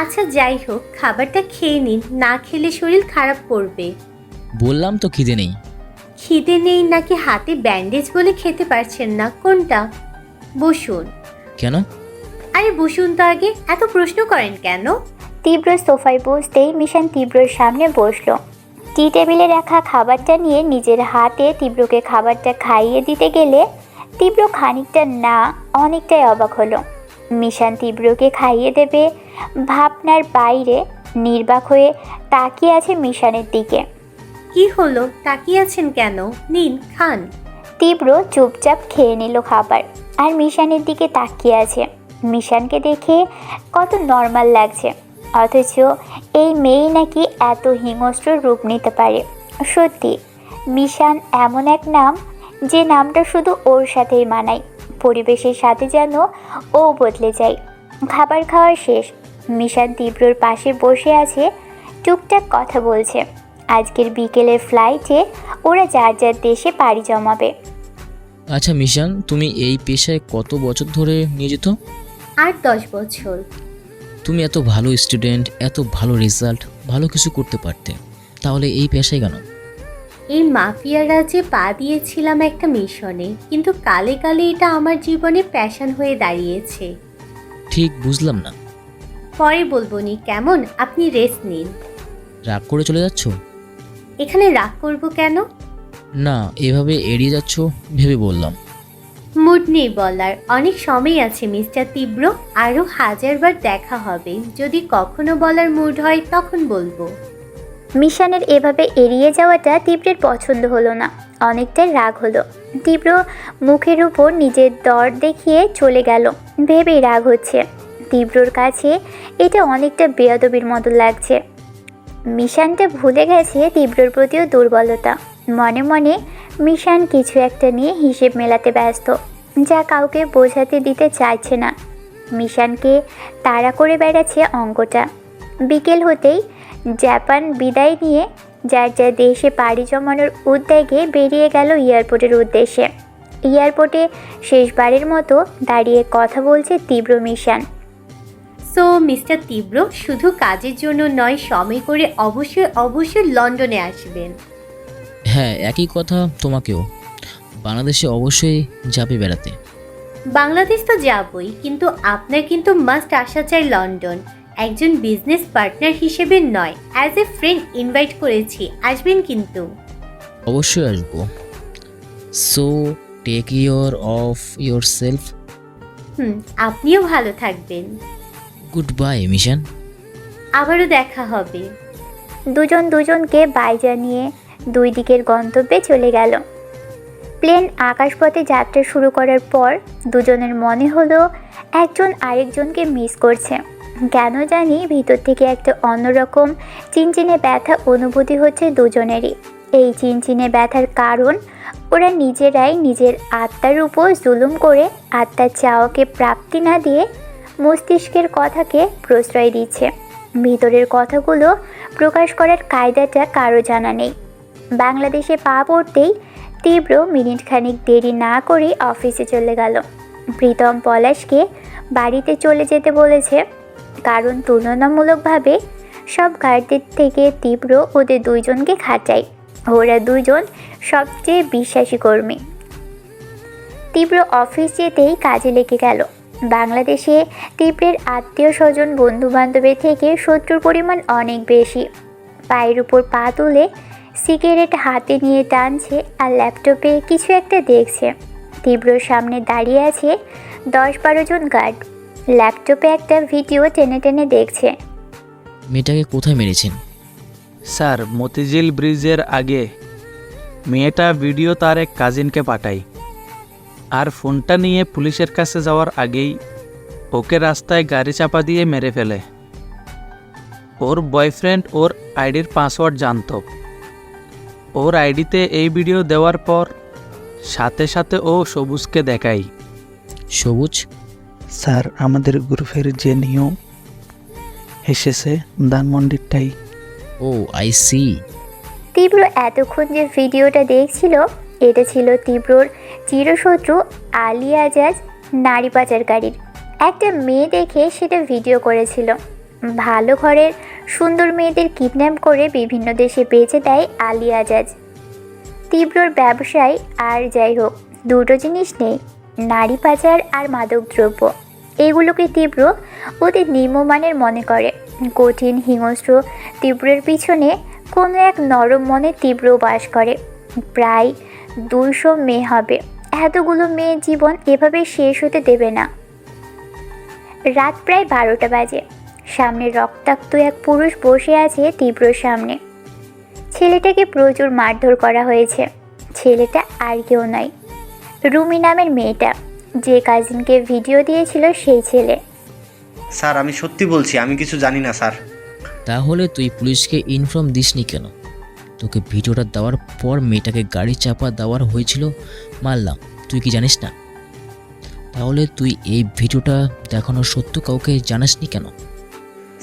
আচ্ছা যাই হোক, খাবারটা খেয়ে নিন, না খেলে শরীর খারাপ করবে। বললাম তো খিদে নেই। খিদে নেই নাকি হাতে ব্যান্ডেজ বলে খেতে পারছেন না, কোনটা? বসুন। কেন? আরে বসুন তো আগে, এত প্রশ্ন করেন কেন? তীব্র সোফায় বসতেই মিশান তীব্রর সামনে বসলো। টি টেবিলে রাখা খাবারটা নিয়ে নিজের হাতে তীব্রকে খাবারটা খাইয়ে দিতে গেলে তীব্র খানিকটা না অনেকটাই অবাক হলো। মিশান তীব্রকে খাইয়ে দেবে ভাবনার বাইরে নির্বাক হয়ে তাকিয়ে আছে মিশানের দিকে। কি হলো, তাকিয়ে আছেন কেন? নিন খান। তীব্র চুপচাপ খেয়ে নিল খাবার আর মিশানের দিকে তাকিয়ে আছে। মিশানকে দেখে কত নর্মাল লাগছে, অথচ এই মেয়ে নাকি এত হিংস্র রূপ নিতে পারে। সত্যি মিশান এমন এক নাম যে নামটা শুধু ওর সাথেই মানায়। পরিবেশের সাথে যেন ও বদলে যায়। খাবার খাওয়া শেষ। মিশান তীব্রর পাশে বসে আছে, টুকটাক কথা বলছে। আজকের বিকেলের ফ্লাইটে ওরা যার যার দেশে পাড়ি জমাবে। আচ্ছা মিশান, তুমি এই পেশায় কত বছর ধরে নিয়োজিত? 8-10 বছর। তুমি এত ভালো স্টুডেন্ট, এত ভালো রেজাল্ট, ভালো কিছু করতে পারতে, তাহলে এই পেশায় কেন? এই মাফিয়া রাজ্যে পা দিয়েছিলাম একটা মিশনে, কিন্তু কালে কালে এটা আমার জীবনে প্যাশন হয়ে দাঁড়িয়েছে। ঠিক বুঝলাম না। পরে বলবনি কেমন? আপনি রেস্ট নিন। রাগ করে চলে যাচ্ছ? এখানে রাগ করব কেন? না, এভাবে এড়িয়ে যাচ্ছ ভেবে বললাম। মুড নেই বলার, অনেক সময় আছে মিস্টার তীব্র, আরও 1000বার দেখা হবে। যদি কখনো বলার মুড হয় তখন বলবো। মিশানের এভাবে এড়িয়ে যাওয়াটা তীব্রের পছন্দ হলো না, অনেকটাই রাগ হলো। তীব্র মুখের উপর নিজের দর দেখিয়ে চলে গেল। ভেবেই রাগ হচ্ছে। তীব্রর কাছে এটা অনেকটা বেয়াদবির মতো লাগছে। মিশানটা ভুলে গেছে তীব্রর প্রতিও দুর্বলতা। মনে মনে মিশান কিছু একটা নিয়ে হিসেব মেলাতে ব্যস্ত, যা কাউকে বোঝাতে দিতে চাইছে না। মিশানকে তাড়া করে বেড়াচ্ছে অঙ্কটা। বিকেল হতেই জাপান বিদায় নিয়ে যার যার দেশে পাড়ি জমানোর উদ্যোগে বেরিয়ে গেল এয়ারপোর্টের উদ্দেশ্যে। এয়ারপোর্টে শেষবারের মতো দাঁড়িয়ে কথা বলছে তীব্র মিশান। সো মিস্টার তীব্র, শুধু কাজের জন্য নয়, সময় করে অবশ্যই লন্ডনে আসবেন। হ্যাঁ, একই কথা তোমাকেও। বাংলাদেশে অবশ্যই যাবে বেড়াতে। বাংলাদেশ তো যাবই, কিন্তু আপনার কিন্তু মাস্ট আসা চাই লন্ডন। একজন বিজনেস পার্টনার হিসেবে নয়, অ্যাজ এ ফ্রেন্ড ইনভাইট করেছি, আসবেন কিন্তু। অবশ্যই আসবো। So take care of your self. আপনিও ভালো থাকবেন। Good bye Mishan. আবারও দেখা হবে। দুজন দুজনকে বাই জানিয়ে দুই দিকের গন্তব্যে চলে গেল। প্লেন আকাশপথে যাত্রা শুরু করার পর দুজনের মনে হলো একজন আরেকজনকে মিস করছে। কেন জানি ভিতর থেকে একটা অন্যরকম চিনচিনে ব্যথা অনুভূতি হচ্ছে দুজনেরই। এই চিনচিনে ব্যথার কারণ ওরা নিজেরাই নিজের আত্মার উপর জুলুম করে আত্মার চাওয়াকে প্রাপ্তি না দিয়ে মস্তিষ্কের কথাকে প্রশ্রয় দিচ্ছে। ভিতরের কথাগুলো প্রকাশ করার কায়দাটা কারো জানা নেই। বাংলাদেশে পা পড়তেই তীব্র মিনিটখানিক দেরি না করে অফিসে চলে গেল। প্রীতম পলাশকে বাড়িতে চলে যেতে বলেছে, কারণ তুলনামূলকভাবে সব গার্ডদের থেকে তীব্র ওদের দুইজনকে খাটায়। ওরা দুইজন সবচেয়ে বিশ্বাসী কর্মী। তীব্র অফিস যেতেই কাজে লেগে গেল। বাংলাদেশে তীব্রের আত্মীয় স্বজন বন্ধুবান্ধবের থেকে শত্রুর পরিমাণ অনেক বেশি। পায়ের উপর পা তুলে সিগারেট হাতে নিয়ে টানছে আর ল্যাপটপে কিছু একটা দেখছে। তীব্রর সামনে দাঁড়িয়ে আছে 10-12 জন গার্ড। ল্যাপটপে একটা ভিডিও টেনে টেনে দেখছে। মেয়েটাকে কোথায় মেরেছেন? স্যার, মতিঝিল ব্রিজের আগে। মেয়েটা ভিডিও তার এক কাজিনকে পাঠায়, আর ফোনটা নিয়ে পুলিশের কাছে যাওয়ার আগেই ওকে রাস্তায় গাড়ি চাপা দিয়ে মেরে ফেলে। ওর বয়ফ্রেন্ড ওর আইডির পাসওয়ার্ড জানত। ওর আইডিতে এই ভিডিও দেওয়ার পর সাথে সাথে ও সবুজকে দেখায়। সবুজ? স্যার, আমাদের গ্রুপের যে নিউ এসেছে ধানমন্ডিরটাই। ও আই সি। তীব্র এতক্ষণ যে ভিডিওটা দেখছিল এটা ছিল তীব্রর চিরশত্রু আলী আজাজ নারী পাচারকারীর। একটা মেয়ে দেখে সেটা ভিডিও করেছিল। ভালো ঘরের সুন্দর মেয়েদের কিডন্যাপ করে বিভিন্ন দেশে বেচে দেয় আলী আজাজ। তীব্রর ব্যবসায় আর যাই হোক, দুটো জিনিস নেই, নারী পাচার আর মাদকদ্রব্য। এগুলোকে তীব্র অতি নিম্নমানের মনে করে। কঠিন হিংস্র তীব্রের পিছনে কোনো এক নরম মনে তীব্র বাস করে। প্রায় 200 মেয়ে হবে। এতগুলো মেয়ের জীবন এভাবে শেষ হতে দেবে না। রাত প্রায় 12টা বাজে। সামনে রক্তাক্ত এক পুরুষ বসে আছে তীব্রর সামনে। ছেলেটাকে প্রচুর মারধর করা হয়েছে। ছেলেটা আর কেউ নয়, রুমি নামের মেয়েটা, যে কাজিনকে ভিডিও দিয়েছিল সেই ছেলে। স্যার, আমি সত্যি বলছি, আমি কিছু জানি না স্যার। তাহলে তুই পুলিশকে ইনফর্ম দিসনি কেন? তোকে ভিডিওটা দেওয়ার পর মেয়েটাকে গাড়ি চাপা দেওয়ার হয়েছিল, মানলাম, তুই কি জানিস না? তাহলে তুই এই ভিডিওটা দেখানোর সত্য কাউকে জানাসনি কেন?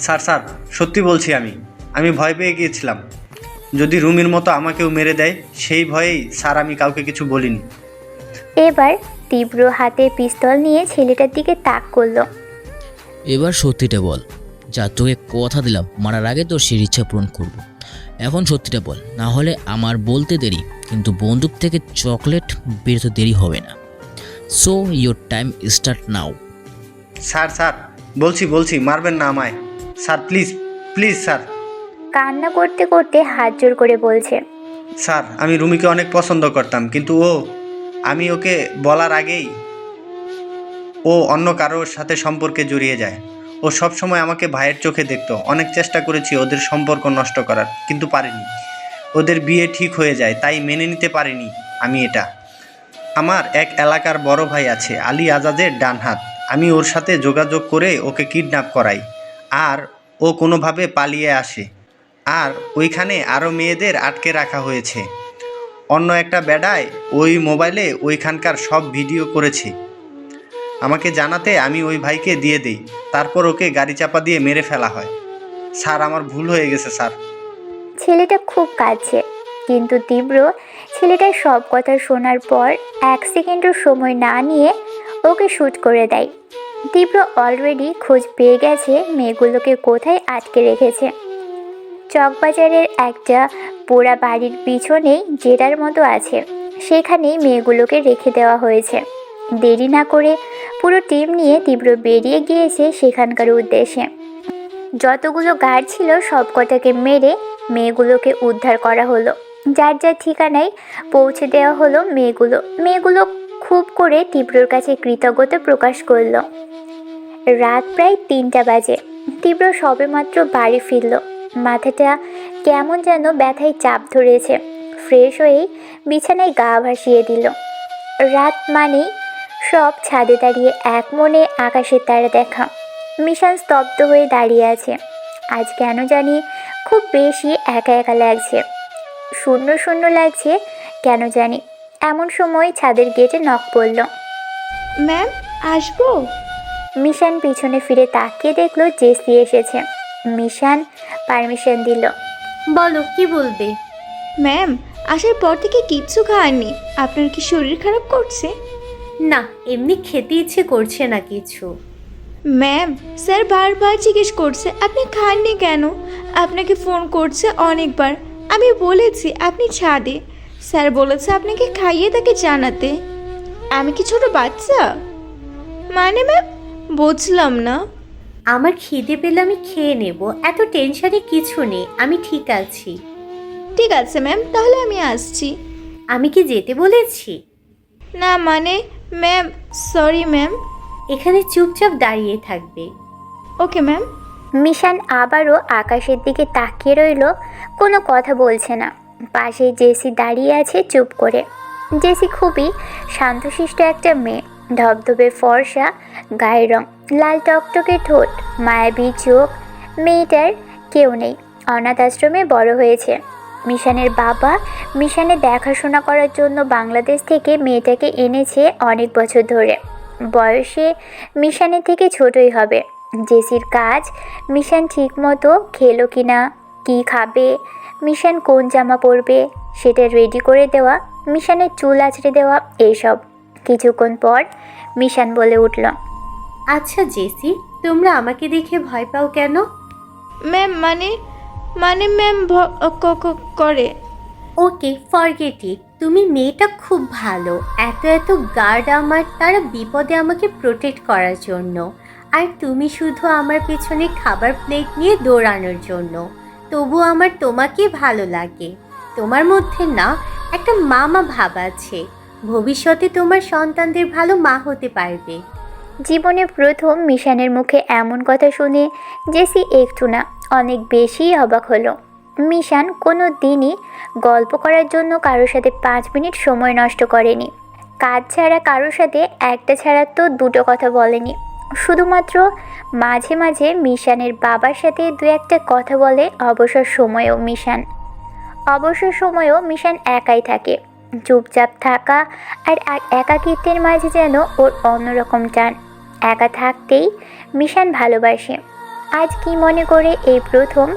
স্যার স্যার সত্যি বলছি, আমি ভয় পেয়ে গিয়েছিলাম যদি রুমির মতো আমাকেও মেরে দেয়, সেই ভয়েই স্যার আমি কাউকে কিছু বলিনি। এবার তীব্র হাতে পিস্তল নিয়ে ছেলেটার দিকে তাক করলো। এবার সত্যিটা বল। যা, তোকে কথা দিলাম মারার আগে তোর সেই ইচ্ছা পূরণ করব। এখন সত্যিটা বল, না হলে আমার বলতে দেরি, কিন্তু বন্দুক থেকে চকলেট বেরোতে দেরি হবে না। So your time start now. Sir sir বলছি, মারবেন না আমায় স্যার, প্লিজ প্লিজ স্যার। কান্না করতে করতে হাত জোর করে বলছে, স্যার আমি রুমিকে অনেক পছন্দ করতাম, কিন্তু আমি ওকে বলার আগেই ও অন্য কারোর সাথে সম্পর্কে জড়িয়ে যায়। ও সবসময় আমাকে ভাইয়ের চোখে দেখতো। অনেক চেষ্টা করেছি ওদের সম্পর্ক নষ্ট করার, কিন্তু পারিনি। ওদের বিয়ে ঠিক হয়ে যায়, তাই মেনে নিতে পারিনি আমি এটা। আমার এক এলাকার বড় ভাই আছে, আলী আজাদের ডান হাত। আমি ওর সাথে যোগাযোগ করে ওকে কিডন্যাপ করাই, আর ও কোনোভাবে পালিয়ে আসে। আর ওইখানে আরও মেয়েদের আটকে রাখা হয়েছে। অন্য একটা বেডায় ওই মোবাইলে ওইখানকার সব ভিডিও করেছে। আমাকে জানাতে আমি ওই ভাইকে দিয়ে দিই, তারপর ওকে গাড়ি চাপা দিয়ে মেরে ফেলা হয়। স্যার আমার ভুল হয়ে গেছে স্যার। ছেলেটা খুব কাঁদছে, কিন্তু তীব্র ছেলেটার সব কথা শোনার পর 1 সেকেন্ডও সময় না নিয়ে ওকে শ্যুট করে দেয়। তীব্র অলরেডি খোঁজ পেয়ে গেছে মেয়েগুলোকে কোথায় আটকে রেখেছে। চকবাজারের একটা পোড়া বাড়ির পিছনেই জেরার মতো আছে, সেখানেই মেয়েগুলোকে রেখে দেওয়া হয়েছে। দেরি না করে পুরো টিম নিয়ে তীব্র বেরিয়ে গিয়েছে সেখানকার উদ্দেশ্যে। যতগুলো গার্ড ছিল সব কটাকে মেরে মেয়েগুলোকে উদ্ধার করা হলো। যার যার ঠিকানায় পৌঁছে দেওয়া হলো মেয়েগুলো খুব করে তীব্রর কাছে কৃতজ্ঞতা প্রকাশ করলো। রাত প্রায় 3টা বাজে। তীব্র সবেমাত্র বাড়ি ফিরল। মাথাটা কেমন যেন ব্যথায় চাপ ধরেছে। ফ্রেশ হয়েই বিছানায় গা ভাসিয়ে দিল। রাত মানেই সব ছাদে দাঁড়িয়ে এক মনে আকাশের তারা দেখা। মিশান স্তব্ধ হয়ে দাঁড়িয়ে আছে। আজ কেন জানি খুব বেশি একা একা লাগছে, শূন্য শূন্য লাগছে কেন জানি। এমন সময় ছাদের গেটে নক পড়ল। ম্যাম, আসবো? মিশান পিছনে ফিরে তাকিয়ে দেখলো জেসি এসেছে। মিশান পারমিশন দিল। বলো কি বলবে? ম্যাম, আসার পর থেকে কিচ্ছু খাননি। আপনার কি শরীর খারাপ করছে? না, এমনি খেতে ইচ্ছে করছে না কিছু। ম্যাম, স্যার বারবার জিজ্ঞেস করছে আপনি খাননি কেন। আপনাকে ফোন করছে অনেকবার। আমি বলেছি আপনি ছাদে। স্যার বলেছে আপনাকে খাইয়ে তাকে জানাতে। আমি কি ছোট বাচ্চা? মানে ম্যাম, বুঝলাম না। আমার খিদে পেলে আমি খেয়ে নেব, এত টেনশনে কিছু নেই, আমি ঠিক আছি। ঠিক আছে ম্যাম, তাহলে আমি আসছি। আমি কি যেতে বলেছি? না মানে ম্যাম, সরি ম্যাম। এখানে চুপচাপ দাঁড়িয়ে থাকবে। Okay ma'am. মিশান আবারও আকাশের দিকে তাকিয়ে রইল, কোনো কথা বলছে না। পাশে জেসি দাঁড়িয়ে আছে চুপ করে। জেসি খুবই শান্তশিষ্ট একটা মেয়ে। ধবধবে ফর্সা গায়ের রং, লাল টকটকে ঠোঁট, মায়াবী চোখ। মেয়েটার কেউ নেই, অনাথ আশ্রমে বড় হয়েছে। মিশানের বাবা মিশানের দেখাশোনা করার জন্য বাংলাদেশ থেকে মেয়েটাকে এনেছে অনেক বছর ধরে। বয়সে মিশানের থেকে ছোটই হবে। জেসির কাজ মিশান ঠিক মতো খেলো কি না, কী খাবে, মিশান কোন জামা পরবে সেটা রেডি করে দেওয়া, মিশানের চুল আঁচড়ে দেওয়া, এইসব। কিছুক্ষণ পর মিশান বলে উঠল, আচ্ছা জেসি, তোমরা আমাকে দেখে ভয় পাও কেন? ম্যাম মানে ম্যাম করে। ওকে, ফরগেট ইট। তুমি মেয়েটা খুব ভালো। এত এত গার্ড আমার, তারা বিপদে আমাকে প্রোটেক্ট করার জন্য। আর তুমি শুধু আমার পেছনে খাবার প্লেট নিয়ে দৌড়ানোর জন্য। তবু আমার তোমাকে ভালো লাগে। তোমার মধ্যে না একটা মামা ভাব আছে। ভবিষ্যতে তোমার সন্তানদের ভালো মা হতে পারবে। জীবনে প্রথম মিশানের মুখে এমন কথা শুনে জেসি একটু না অনেক বেশি অবাক হলো। মিশান কোনো দিনই গল্প করার জন্য কারোর সাথে 5 মিনিট সময় নষ্ট করেনি। কাজ ছাড়া কারোর সাথে একটা ছাড়া তো দুটো কথা বলেনি। শুধুমাত্র মাঝে মাঝে মিশানের বাবার সাথে দু একটা কথা বলে। অবসর সময়েও মিশান একাই থাকে। চুপচাপ থাকা আর একাকিত্বের মাঝে যেন ওর অন্যরকম টান। একা থাকতেই মিশান ভালোবাসে। আজ কি মনে করে এই প্রথম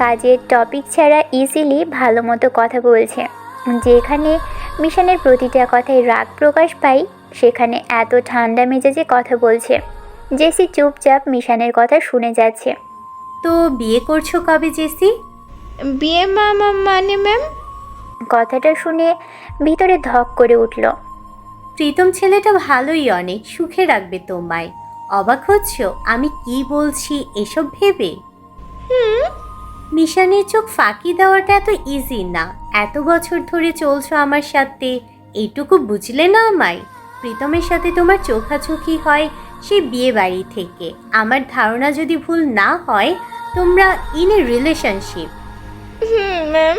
কাজের টপিক ছাড়া ইজিলি ভালো মতো কথা বলছে। যেখানে মিশানের প্রতিটা কথায় রাগ প্রকাশ পাই, সেখানে এত ঠান্ডা মেজাজে কথা বলছে। জেসি চুপচাপ মিশানের কথা শুনে যাচ্ছে। তো বিয়ে করছো কবে জেসি? বিয়ে মানে ম্যাম? কথাটা শুনে ভিতরে ধক করে উঠল। প্রীতম ছেলেটা ভালোই, অনেক সুখে রাখবে তোমায়। অবাক হচ্ছ আমি কি বলছি এসব ভেবে? মিশানের চোখ ফাঁকি দেওয়াটা এত ইজি না। এত বছর ধরে চলছো আমার সাথে, এইটুকু বুঝলে না আমায়? প্রীতমের সাথে তোমার চোখাচোখি হয় সেই বিয়ে বাড়ি থেকে। আমার ধারণা যদি ভুল না হয়, তোমরা ইন এ রিলেশনশিপ। ম্যাম।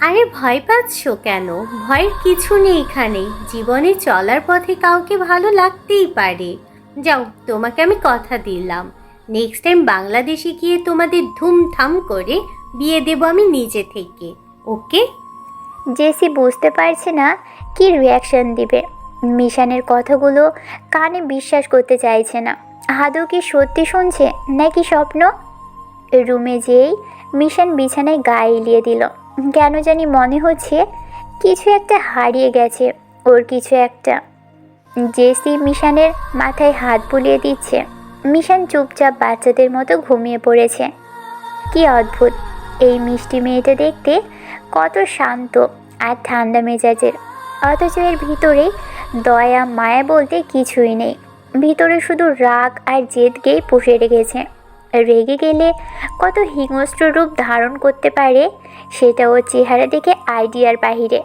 আরে ভয় পাচ্ছ কেন? ভয়ের কিছু নেই এখানে। জীবনে চলার পথে কাউকে ভালো লাগতেই পারে। যাও, তোমাকে আমি কথা দিলাম, নেক্সট টাইম বাংলাদেশে গিয়ে তোমাদের ধুমধাম করে বিয়ে দেব আমি নিজে থেকে। ওকে? জেসি বুঝতে পারছে না কি রিয়াকশন দিবে। মিশানের কথাগুলো কানে বিশ্বাস করতে চাইছে না। আদৌ কি সত্যি শুনছে নাকি স্বপ্ন? রুমে যেই মিশান বিছানায় গায়ে এলিয়ে দিল। কেন জানি মনে হচ্ছে কিছু একটা হারিয়ে গেছে ওর, কিছু একটা। জেসি মিশানের মাথায় হাত বুলিয়ে দিচ্ছে। মিশান চুপচাপ বাচ্চাদের মতো ঘুমিয়ে পড়েছে। কি অদ্ভুত, এই মিষ্টি মেয়েটা দেখতে কত শান্ত আর ঠান্ডা মেজাজের, অথচ এর ভিতরে দয়া মায়া বলতে কিছুই নেই। ভিতরে শুধু রাগ আর জেদকেই পুষে রেখেছে। রেগে গেলে কত হিংস্র রূপ ধারণ করতে পারে সেটা ওর চেহারা দেখে আইডিয়ার বাহিরে।